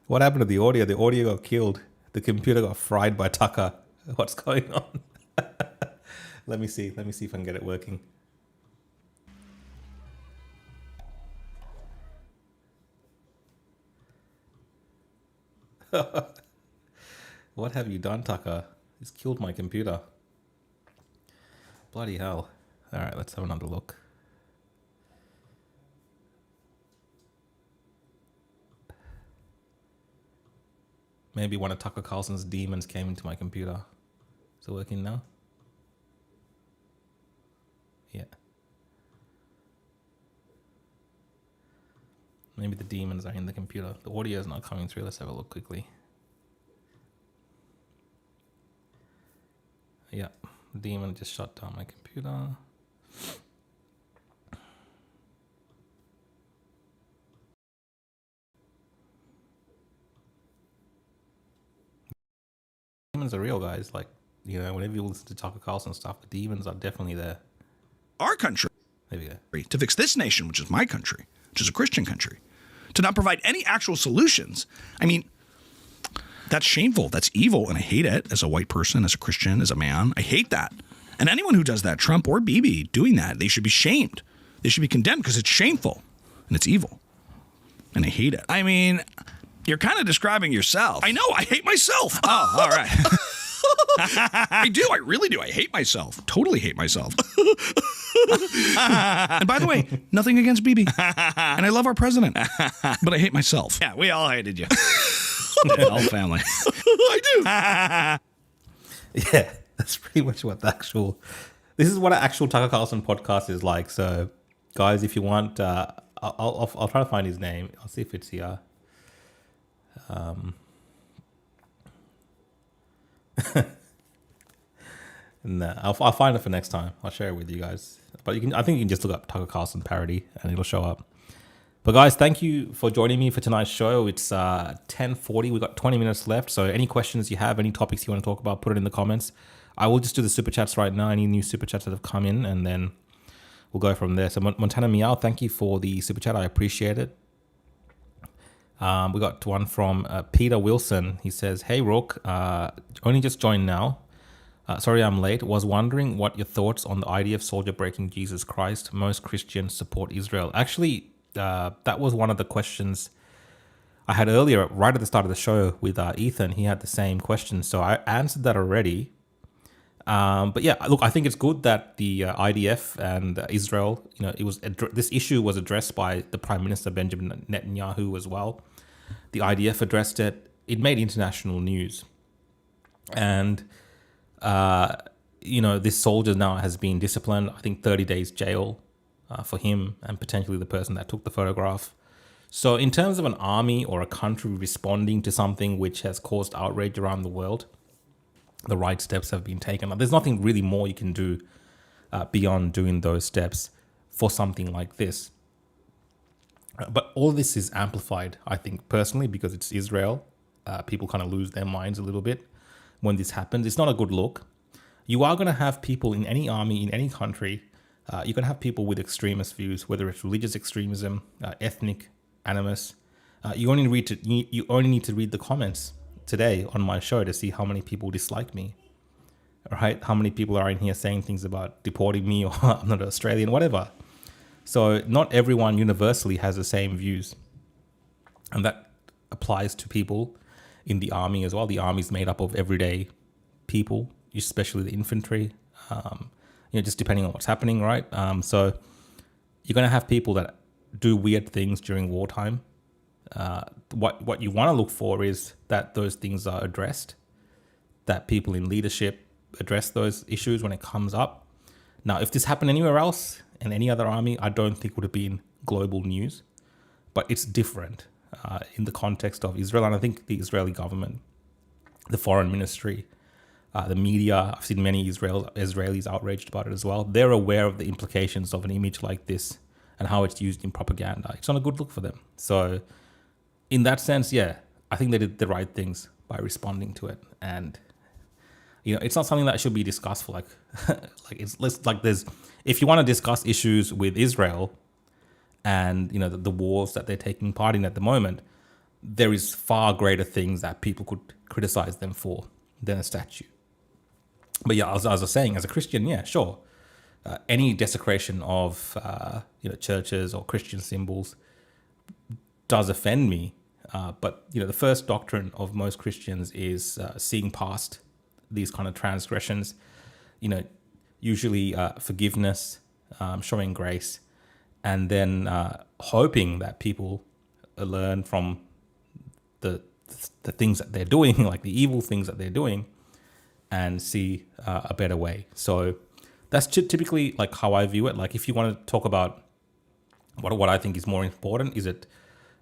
S1: What happened to the audio? The audio got killed. The computer got fried by Tucker. What's going on? Let me see if I can get it working. What have you done, Tucker? It's killed my computer. Bloody hell. All right, let's have another look. Maybe one of Tucker Carlson's demons came into my computer. Is it working now? Yeah. Maybe the demons are in the computer. The audio is not coming through. Let's have a look quickly. Yeah, the demon just shut down my computer. Demons are real, guys. Whenever you listen to Tucker Carlson stuff, the demons are definitely there.
S8: our country,
S1: There we go.
S8: to fix this nation, which is my country, which is a Christian country, to not provide any actual solutions. That's shameful. That's evil. And I hate it as a white person, as a Christian, as a man. I hate that. And anyone who does that, Trump or Bibi, doing that, they should be shamed. They should be condemned because it's shameful and it's evil. And I hate it. You're kind of describing yourself. I know. I hate myself. Oh, all right. I do. I really do. I hate myself. Totally hate myself. And by the way, nothing against Bibi. And I love our president. But I hate myself. Yeah, we all hated you. The whole family. I do.
S1: Yeah, that's pretty much what this is what an actual Tucker Carlson podcast is like. So, guys, if you want, I'll try to find his name. I'll see if it's here. No, I'll find it for next time. I'll share it with you guys. But I think you can just look up Tucker Carlson parody and it'll show up. But guys, thank you for joining me for tonight's show. It's 10:40. We've got 20 minutes left. So any questions you have, any topics you want to talk about, put it in the comments. I will just do the super chats right now. Any new super chats that have come in, and then we'll go from there. So Montana Meow, thank you for the super chat. I appreciate it. We got one from Peter Wilson. He says, "Hey Rook, only just joined now. Sorry I'm late. Was wondering what your thoughts on the IDF soldier breaking Jesus Christ. Most Christians support Israel." Actually, that was one of the questions. I had earlier, right at the start of the show with Ethan, he had the same question. So I answered that already. But yeah, look, I think it's good that the IDF and Israel, this issue was addressed by the Prime Minister Benjamin Netanyahu as well. The IDF addressed it. It made international news. And, this soldier now has been disciplined. I think 30 days jail for him and potentially the person that took the photograph. So in terms of an army or a country responding to something which has caused outrage around the world, the right steps have been taken. There's nothing really more you can do beyond doing those steps for something like this. But all this is amplified, I think, personally, because it's Israel. People kind of lose their minds a little bit when this happens. It's not a good look. You are going to have people in any army, in any country, you're going to have people with extremist views, whether it's religious extremism, ethnic animus. You only need to read the comments today on my show to see how many people dislike me, right? How many people are in here saying things about deporting me or I'm not Australian, whatever. So not everyone universally has the same views. And that applies to people in the army as well. The army is made up of everyday people, especially the infantry, just depending on what's happening, right? So you're going to have people that do weird things during wartime. What you want to look for is that those things are addressed, that people in leadership address those issues when it comes up. Now, if this happened anywhere else in any other army, I don't think it would have been global news, but it's different in the context of Israel. And I think the Israeli government, the foreign ministry, the media, I've seen many Israelis outraged about it as well. They're aware of the implications of an image like this and how it's used in propaganda. It's not a good look for them. So in that sense, yeah, I think they did the right things by responding to it. And, it's not something that should be discussed for if you want to discuss issues with Israel and, the wars that they're taking part in at the moment, there is far greater things that people could criticize them for than a statue. But yeah, as I was saying, as a Christian, yeah, sure. Any desecration of, churches or Christian symbols does offend me. But, the first doctrine of most Christians is seeing past these kind of transgressions, usually forgiveness, showing grace, and then hoping that people learn from the things that they're doing, like the evil things that they're doing, and see a better way. So that's typically like how I view it. Like if you want to talk about what I think is more important, is it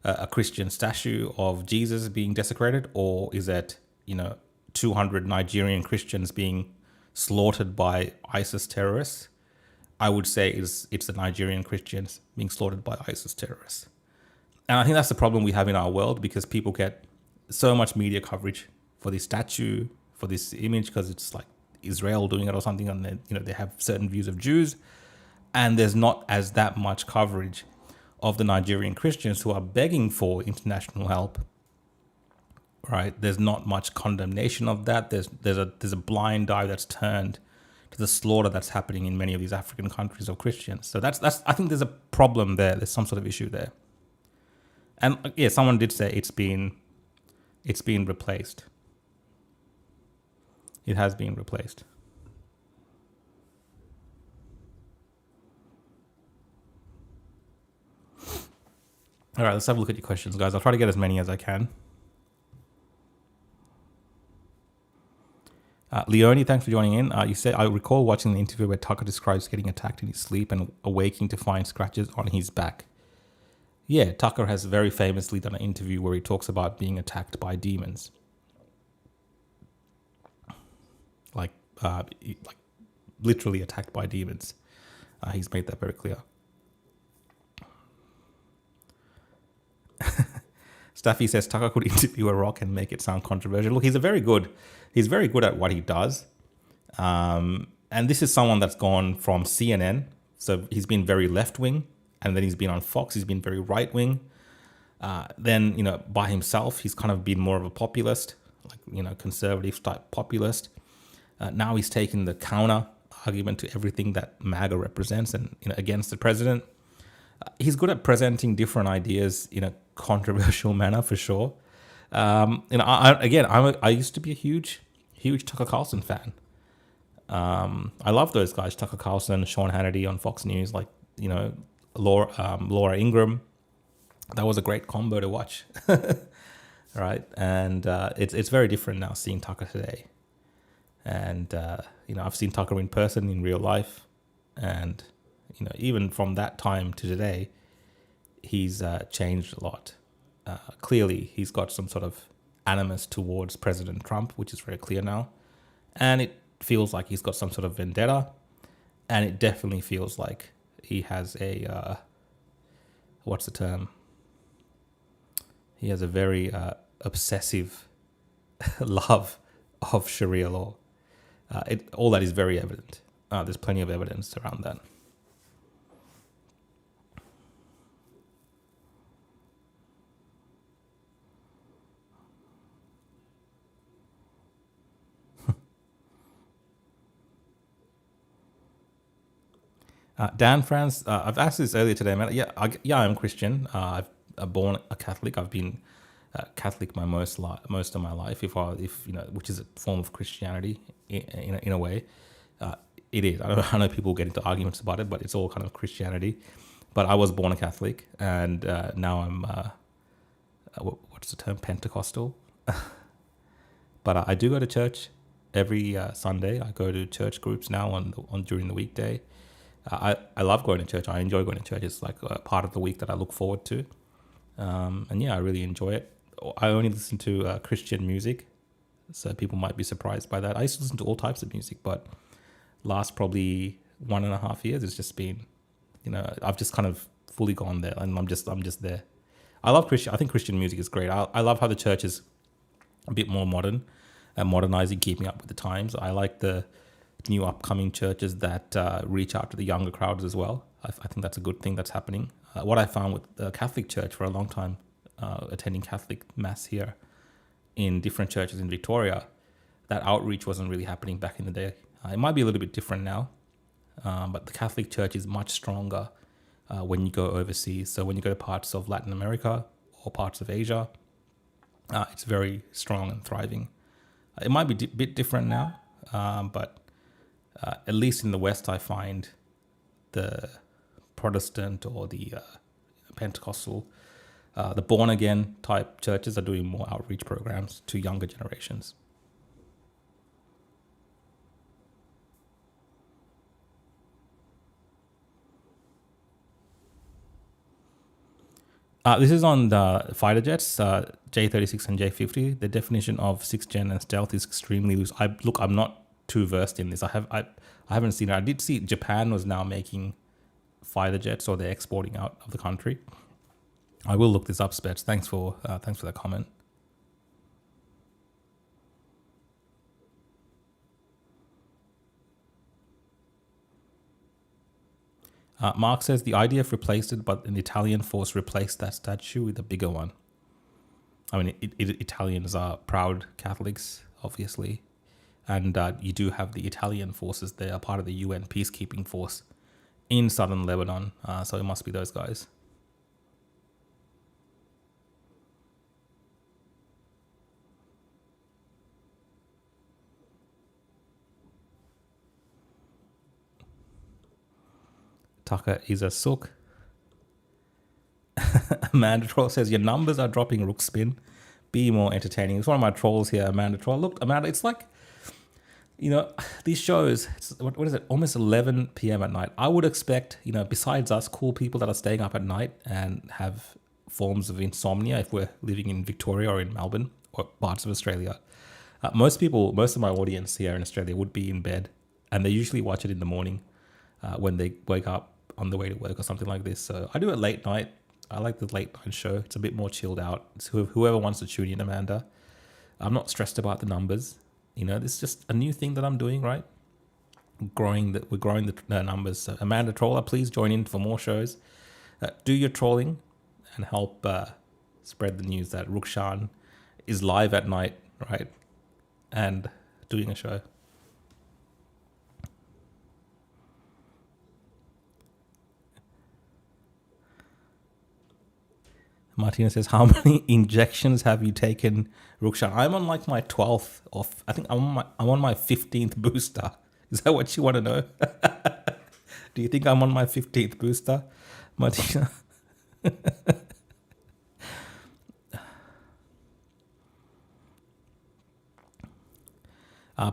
S1: a Christian statue of Jesus being desecrated, or is it 200 Nigerian Christians being slaughtered by ISIS terrorists? I would say it's the Nigerian Christians being slaughtered by ISIS terrorists. And I think that's the problem we have in our world, because people get so much media coverage for this statue, for this image, because it's like Israel doing it or something, and they have certain views of Jews, and there's not as that much coverage of the Nigerian Christians who are begging for international help. Right? There's not much condemnation of that. There's a blind eye that's turned to the slaughter that's happening in many of these African countries of Christians. So that's I think there's a problem there. There's some sort of issue there. And yeah, someone did say it's been replaced. It has been replaced. All right, let's have a look at your questions, guys. I'll try to get as many as I can. Leonie, thanks for joining in. You said, I recall watching the interview where Tucker describes getting attacked in his sleep and awaking to find scratches on his back. Yeah, Tucker has very famously done an interview where he talks about being attacked by demons. Like literally attacked by demons. He's made that very clear. Staffy says Tucker could interview a rock and make it sound controversial. Look, he's very good at what he does. And this is someone that's gone from CNN. So he's been very left-wing, and then he's been on Fox. He's been very right-wing. Then, by himself, he's kind of been more of a populist, conservative type populist. Now he's taken the counter argument to everything that MAGA represents and, against the president. He's good at presenting different ideas in a controversial manner, for sure. I used to be a huge Tucker Carlson fan. I love those guys, Tucker Carlson, Sean Hannity on Fox News, Laura Ingraham. That was a great combo to watch, right? And it's very different now seeing Tucker today. And I've seen Tucker in person in real life, and even from that time to today, he's changed a lot. Clearly, he's got some sort of animus towards President Trump, which is very clear now, and it feels like he's got some sort of vendetta, and it definitely feels like he has a what's the term? He has a very obsessive love of Sharia law. All that is very evident. There's plenty of evidence around that. Dan France, I've asked this earlier today, man. I'm Christian. I've born a Catholic. I've been Catholic most of my life, which is a form of Christianity in a way. It is. I know people get into arguments about it, but it's all kind of Christianity. But I was born a Catholic, and now I'm what's the term? Pentecostal. But I do go to church every Sunday. I go to church groups now on during the weekday. I love going to church. I enjoy going to church. It's like a part of the week that I look forward to. I really enjoy it. I only listen to Christian music, so people might be surprised by that. I used to listen to all types of music, but last probably 1.5 years, it's just been, I've just kind of fully gone there, and I'm just there. I love Christian. I think Christian music is great. I love how the church is a bit more modern and modernizing, keeping up with the times. I like the new upcoming churches that reach out to the younger crowds as well. I think that's a good thing that's happening. What I found with the Catholic Church for a long time, attending Catholic Mass here in different churches in Victoria, that outreach wasn't really happening back in the day. It might be a little bit different now, but the Catholic Church is much stronger when you go overseas. So when you go to parts of Latin America or parts of Asia, it's very strong and thriving. It might be a bit different now, but at least in the West, I find the Protestant or the Pentecostal, the born-again type churches are doing more outreach programs to younger generations. This is on the fighter jets, J-36 and J-50. The definition of 6th gen and stealth is extremely loose. I'm not too versed in this. I haven't seen it. I did see Japan was now making fighter jets, or they're exporting out of the country. I will look this up, Spets. Thanks for that comment. Mark says the IDF replaced it, but an Italian force replaced that statue with a bigger one. I mean, Italians are proud Catholics, obviously. And you do have the Italian forces there, a part of the UN peacekeeping force in southern Lebanon. So it must be those guys. Tucker is a sook. Amanda Troll says, your numbers are dropping, Rook Spin. Be more entertaining. It's one of my trolls here, Amanda Troll. Look, Amanda, it's like, these shows, what is it, almost 11 p.m. at night. I would expect, besides us cool people that are staying up at night and have forms of insomnia, if we're living in Victoria or in Melbourne or parts of Australia, most of my audience here in Australia would be in bed, and they usually watch it in the morning when they wake up on the way to work or something like this. So I do it late night. I like the late night show. It's a bit more chilled out. It's whoever wants to tune in, Amanda. I'm not stressed about the numbers. This is just a new thing that I'm doing, right? We're growing the numbers. So Amanda Troller, please join in for more shows. Do your trolling and help spread the news that Rukshan is live at night, right? And doing a show. Martina says, how many injections have you taken, Rukshan? I'm on like my 12th of, I think I'm on my 15th booster. Is that what you want to know? Do you think I'm on my 15th booster, Martina?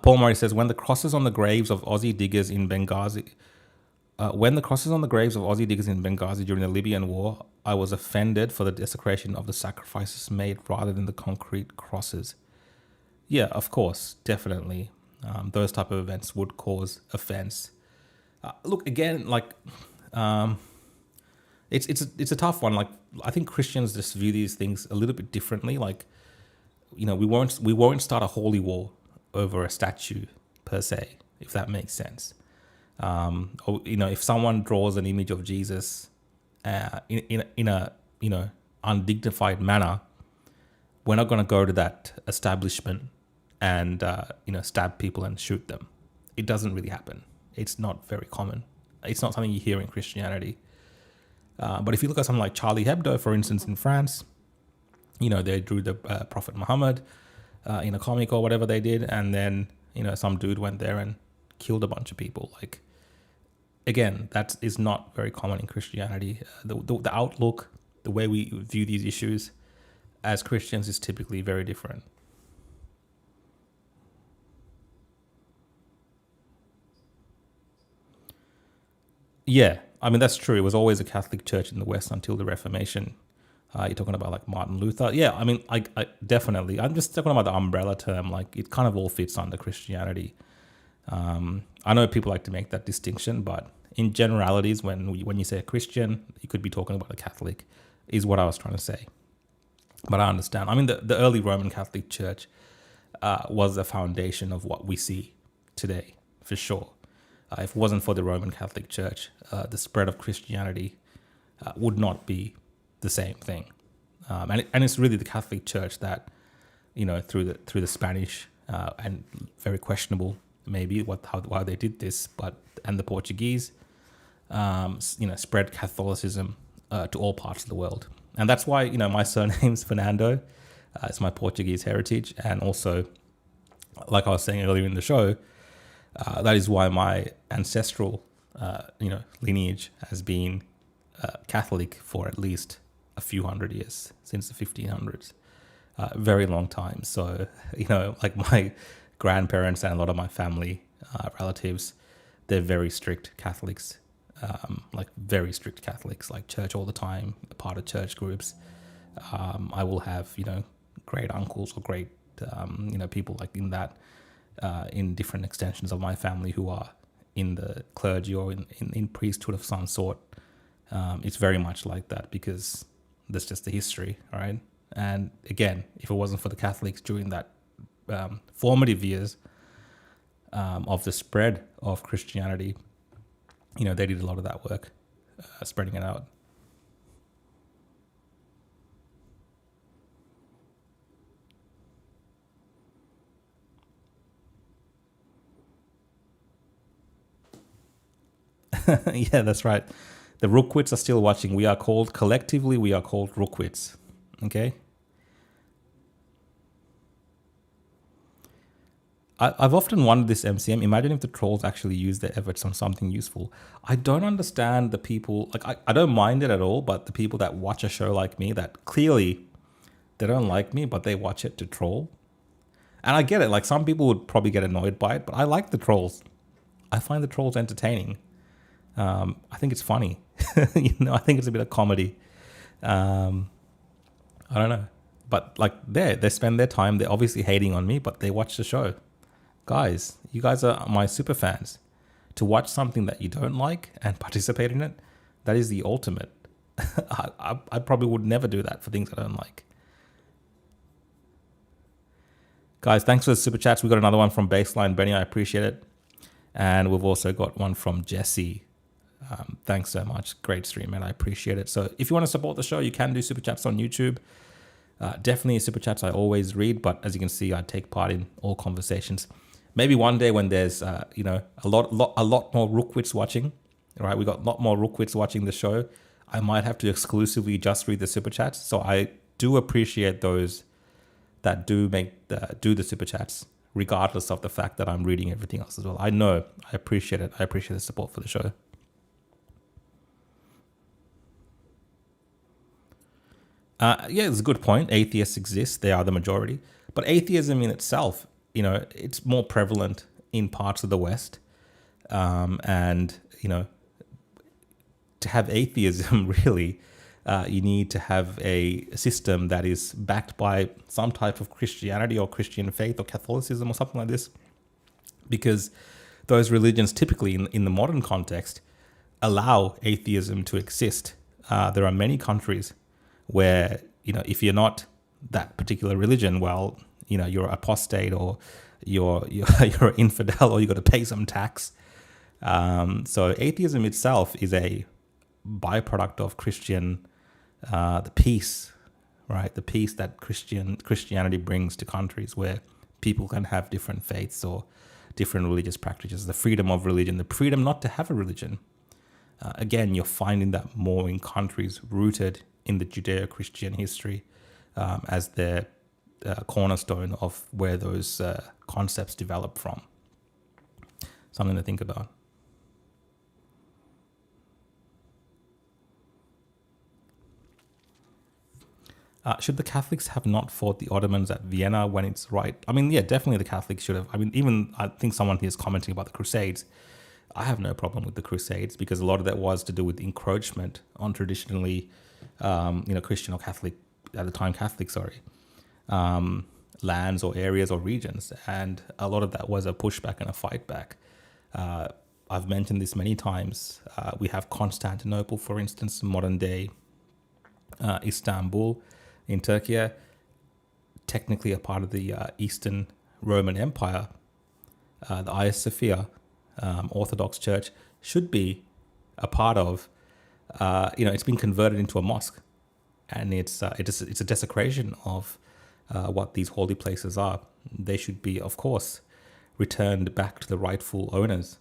S1: Paul Murray says, when the crosses on the graves of Aussie diggers in Benghazi, during the Libyan war, I was offended for the desecration of the sacrifices made rather than the concrete crosses. Yeah, of course, definitely. Those type of events would cause offense. Look, again, like, it's a tough one. Like, I think Christians just view these things a little bit differently. Like, you know, we won't start a holy war over a statue per se, if that makes sense. Or, you know, if someone draws an image of Jesus in a you know, undignified manner, we're not going to go to that establishment and you know, stab people and shoot them. It doesn't really happen. It's not very common. It's not something you hear in Christianity. But if you look at something like Charlie Hebdo, for instance, in France, you know, they drew the Prophet Muhammad in a comic or whatever they did, and then, you know, some dude went there and killed a bunch of people. Like, again, that is not very common in Christianity. The outlook, the way we view these issues as Christians is typically very different. Yeah, I mean, that's true. It was always a Catholic church in the West until the Reformation. You're talking about like Martin Luther. Yeah, I mean, I definitely. I'm just talking about the umbrella term. Like, it kind of all fits under Christianity. I know people like to make that distinction, but in generalities, when you say a Christian, you could be talking about a Catholic, is what I was trying to say. But I understand. I mean, the early Roman Catholic Church was the foundation of what we see today, for sure. If it wasn't for the Roman Catholic Church, the spread of Christianity would not be the same thing. And it's really the Catholic Church that, you know, through the Spanish and very questionable maybe why they did this, and the Portuguese, you know, spread Catholicism to all parts of the world. And that's why, you know, my surname's Fernando. It's my Portuguese heritage, and also, like I was saying earlier in the show, that is why my ancestral, you know, lineage has been Catholic for at least a few hundred years, since the 1500s. Very long time. So, you know, like my grandparents and a lot of my family relatives, they're very strict Catholics, like very strict Catholics, like church all the time, a part of church groups. I will have, you know, great uncles or great, you know, people like in that, in different extensions of my family who are in the clergy or in priesthood of some sort. It's very much like that because that's just the history, right? And again, if it wasn't for the Catholics during that formative years of the spread of Christianity, you know, they did a lot of that work, spreading it out. Yeah, that's right. The Rookwits are still watching. Collectively, we are called Rookwits. Okay? I've often wondered this, MCM. Imagine if the trolls actually use their efforts on something useful. I don't understand the people, like, I don't mind it at all, but the people that watch a show like me that clearly they don't like me, but they watch it to troll. And I get it. Like, some people would probably get annoyed by it, but I like the trolls. I find the trolls entertaining. I think it's funny. You know, I think it's a bit of comedy. I don't know. But like they spend their time, they're obviously hating on me, but they watch the show. Guys, you guys are my super fans. To watch something that you don't like and participate in it, that is the ultimate. I probably would never do that for things I don't like. Guys, thanks for the super chats. We got another one from Baseline Benny. I appreciate it. And we've also got one from Jesse. Thanks so much. Great stream, man. I appreciate it. So if you want to support the show, you can do super chats on YouTube. Definitely super chats I always read, but as you can see, I take part in all conversations. Maybe one day when there's you know, a lot more Rookwits watching, right? We got a lot more Rookwits watching the show. I might have to exclusively just read the super chats. So I do appreciate those that do the super chats, regardless of the fact that I'm reading everything else as well. I know, I appreciate it. I appreciate the support for the show. Yeah, it's a good point. Atheists exist. They are the majority. But atheism in itself, it's more prevalent in parts of the West. And, to have atheism, really, you need to have a system that is backed by some type of Christianity or Christian faith or Catholicism or something like this. Because those religions typically in the modern context allow atheism to exist. There are many countries where, if you're not that particular religion, well, you're apostate or you're an infidel or you got to pay some tax. So atheism itself is a byproduct of Christian, the peace, right? The peace that Christianity brings to countries where people can have different faiths or different religious practices, the freedom of religion, the freedom not to have a religion. Again, you're finding that more in countries rooted in the Judeo-Christian history as their cornerstone of where those concepts develop from. Something to think about. Should the Catholics have not fought the Ottomans at Vienna when it's right? I mean, yeah, definitely the Catholics should have. I mean, even I think someone here is commenting about the Crusades. I have no problem with the Crusades because a lot of that was to do with encroachment on traditionally, Christian or Catholic, at the time Catholic, lands or areas or regions. And a lot of that was a pushback and a fight back. I've mentioned this many times. We have Constantinople, for instance, modern day Istanbul in Turkey, technically a part of the Eastern Roman Empire. The Hagia Sophia Orthodox Church should be a part of, it's been converted into a mosque, and it's a desecration of what these holy places are. They should be, of course, returned back to the rightful owners,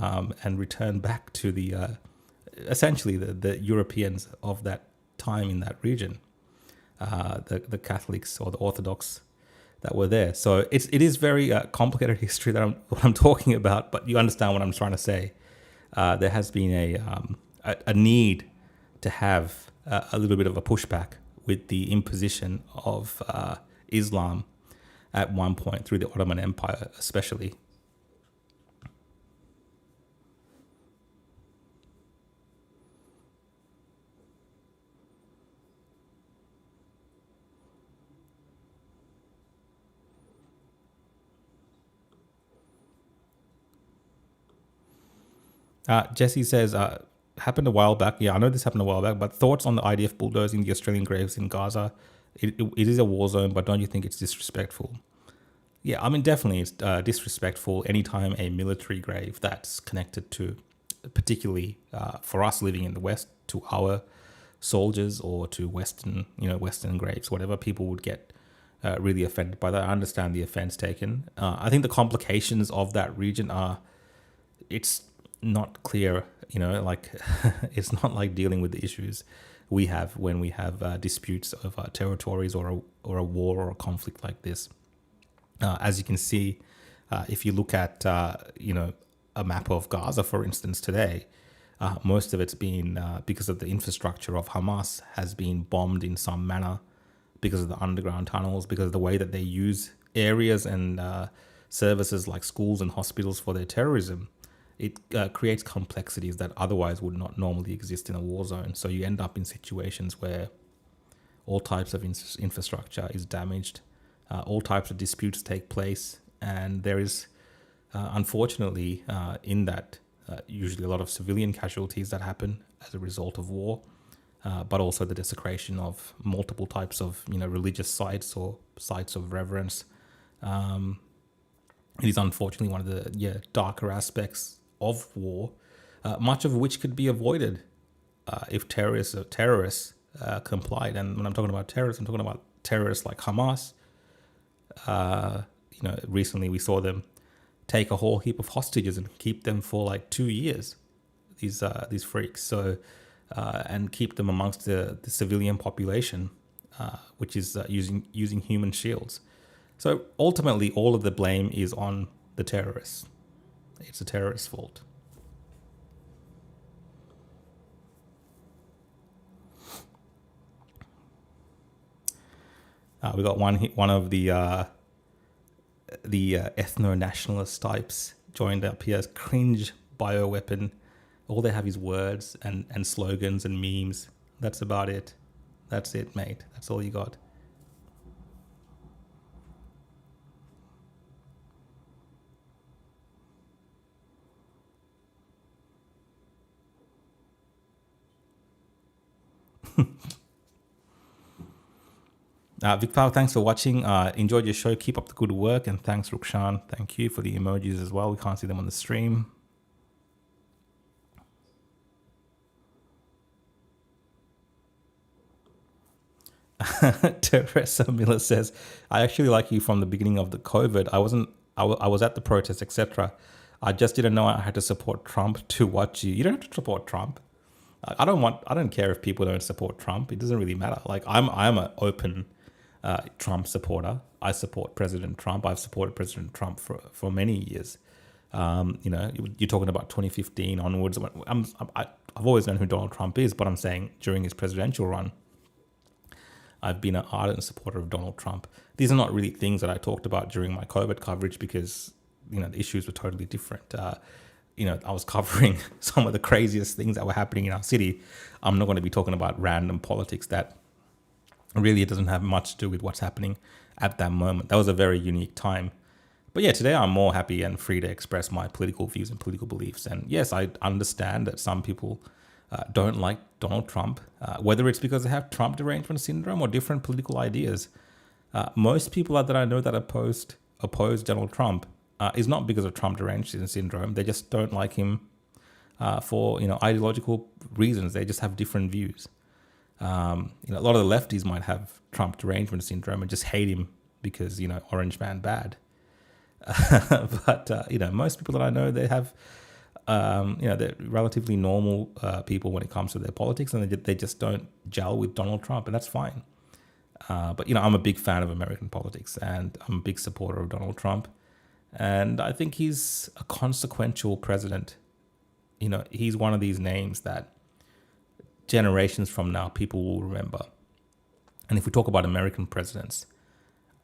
S1: and returned back to the essentially the Europeans of that time in that region, the Catholics or the Orthodox that were there. So it is very complicated history that I'm talking about, but you understand what I'm trying to say. There has been a need to have a little bit of a pushback with the imposition of Islam at one point through the Ottoman Empire, especially. Jesse says, happened a while back. Yeah, I know this happened a while back, but thoughts on the IDF bulldozing the Australian graves in Gaza? It is a war zone, but don't you think it's disrespectful? Yeah, I mean, definitely it's disrespectful anytime a military grave that's connected to, particularly for us living in the West, to our soldiers or to Western graves, whatever, people would get really offended by that. I understand the offense taken. I think the complications of that region are, it's not clear, it's not like dealing with the issues we have when we have disputes over territories or a war or a conflict like this. As you can see, if you look at, a map of Gaza, for instance, today, most of it's been because of the infrastructure of Hamas has been bombed in some manner because of the underground tunnels, because of the way that they use areas and services like schools and hospitals for their terrorism. It creates complexities that otherwise would not normally exist in a war zone. So you end up in situations where all types of infrastructure is damaged, all types of disputes take place, and there is, unfortunately, in that, usually a lot of civilian casualties that happen as a result of war, but also the desecration of multiple types of, religious sites or sites of reverence. It is unfortunately one of the darker aspects of war, much of which could be avoided if terrorists complied. And when I'm talking about terrorists, I'm talking about terrorists like Hamas. Recently we saw them take a whole heap of hostages and keep them for like 2 years. These freaks. So and keep them amongst the civilian population, which is using human shields. So ultimately, all of the blame is on the terrorists. It's the terrorists' fault. We got one of the ethno-nationalist types joined up here. Cringe bioweapon. All they have is words and slogans and memes. That's about it. That's it, mate. That's all you got. Vic Power, thanks for watching. Enjoyed your show. Keep up the good work. And thanks, Rukshan. Thank you for the emojis as well. We can't see them on the stream. Teresa Miller says, I actually like you from the beginning of the COVID. I was at the protest, etc. I just didn't know I had to support Trump to watch you. You don't have to support Trump. I don't care if people don't support Trump. It doesn't really matter. Like I'm an open Trump supporter. I support President Trump. I've supported President Trump for many years. You're talking about 2015 onwards. I've always known who Donald Trump is, but I'm saying during his presidential run, I've been an ardent supporter of Donald Trump. These are not really things that I talked about during my COVID coverage because, the issues were totally different. I was covering some of the craziest things that were happening in our city. I'm not going to be talking about random politics that really doesn't have much to do with what's happening at that moment. That was a very unique time. But yeah, today I'm more happy and free to express my political views and political beliefs. And yes, I understand that some people don't like Donald Trump, whether it's because they have Trump derangement syndrome or different political ideas. Most people that I know that oppose Donald Trump is not because of Trump derangement syndrome. They just don't like him for ideological reasons. They just have different views. A lot of the lefties might have Trump derangement syndrome and just hate him because orange man bad. But most people that I know, they have they're relatively normal people when it comes to their politics, and they just don't gel with Donald Trump, and that's fine. But I'm a big fan of American politics, and I'm a big supporter of Donald Trump, and I think he's a consequential president. He's one of these names that generations from now people will remember. And if we talk about American presidents,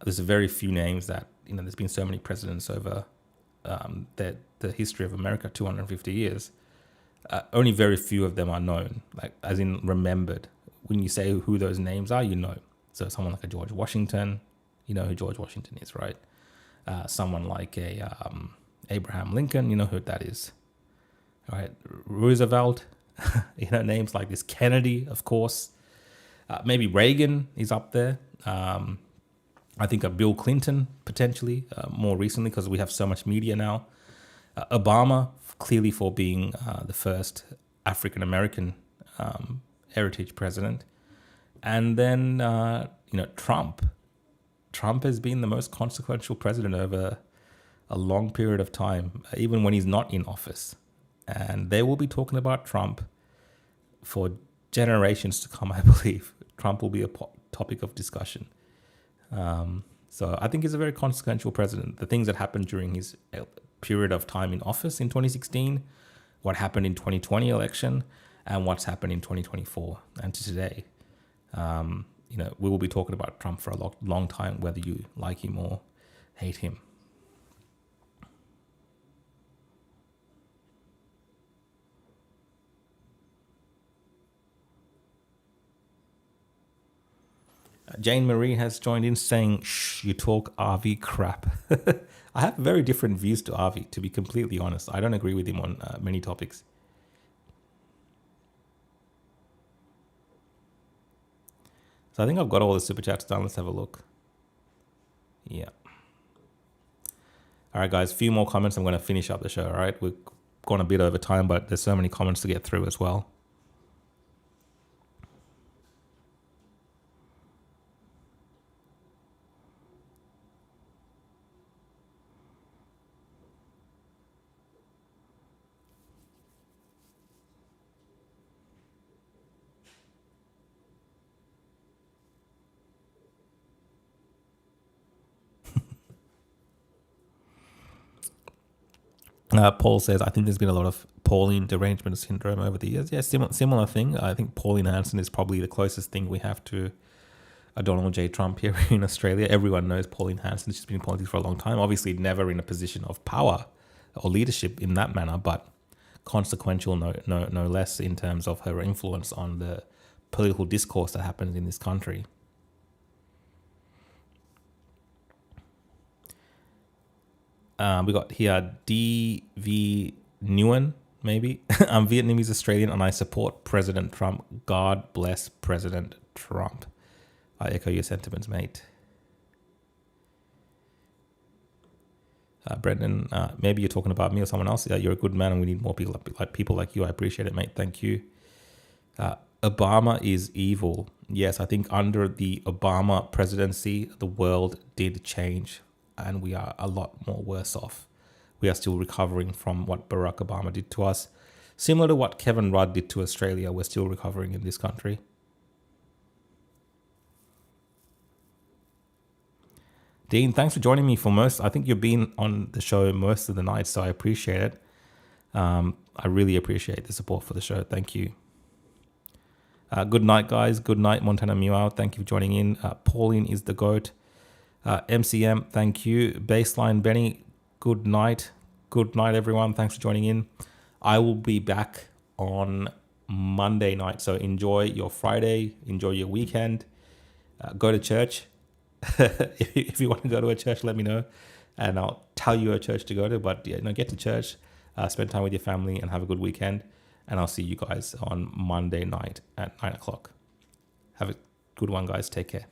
S1: there's very few names that there's been so many presidents over the history of America, 250 years. Only very few of them are known, like as in remembered. When you say who those names are, So someone like a George Washington, you know who George Washington is, right? Someone like a Abraham Lincoln, you know who that is. All right, Roosevelt, names like this. Kennedy, of course. Maybe Reagan is up there. I think a Bill Clinton, potentially, more recently, because we have so much media now. Obama, clearly for being the first African-American heritage president. And then, Trump. Trump has been the most consequential president over a long period of time, even when he's not in office. And they will be talking about Trump for generations to come, I believe. Trump will be a topic of discussion. So I think he's a very consequential president. The things that happened during his period of time in office in 2016, what happened in 2020 election, and what's happened in 2024 and to today. We will be talking about Trump for a long time, whether you like him or hate him. Jane Marie has joined in saying, shh, you talk RV crap. I have very different views to RV, to be completely honest. I don't agree with him on many topics. So I think I've got all the super chats done. Let's have a look. Yeah. All right, guys, a few more comments. I'm going to finish up the show, all right? We've gone a bit over time, but there's so many comments to get through as well. Paul says, I think there's been a lot of Pauline derangement syndrome over the years. Yeah, similar thing. I think Pauline Hanson is probably the closest thing we have to a Donald J. Trump here in Australia. Everyone knows Pauline Hanson. She's been in politics for a long time. Obviously, never in a position of power or leadership in that manner, but consequential no less in terms of her influence on the political discourse that happens in this country. We got here D.V. Nguyen, maybe. I'm Vietnamese Australian and I support President Trump. God bless President Trump. I echo your sentiments, mate. Brendan, maybe you're talking about me or someone else. You're a good man and we need more people like you. I appreciate it, mate. Thank you. Obama is evil. Yes, I think under the Obama presidency, the world did change and we are a lot more worse off. We are still recovering from what Barack Obama did to us. Similar to what Kevin Rudd did to Australia, we're still recovering in this country. Dean, thanks for joining me for most. I think you've been on the show most of the night, so I appreciate it. I really appreciate the support for the show. Thank you. Good night, guys. Good night, Montana Meow. Thank you for joining in. Pauline is the GOAT. MCM, thank you. Baseline Benny, good night. Good night, everyone. Thanks for joining in. I will be back on Monday night, so enjoy your Friday. Enjoy your weekend. Go to church. If you want to go to a church, let me know and I'll tell you a church to go to. But yeah, get to church, spend time with your family and have a good weekend. And I'll see you guys on Monday night at 9 o'clock. Have a good one, guys. Take care.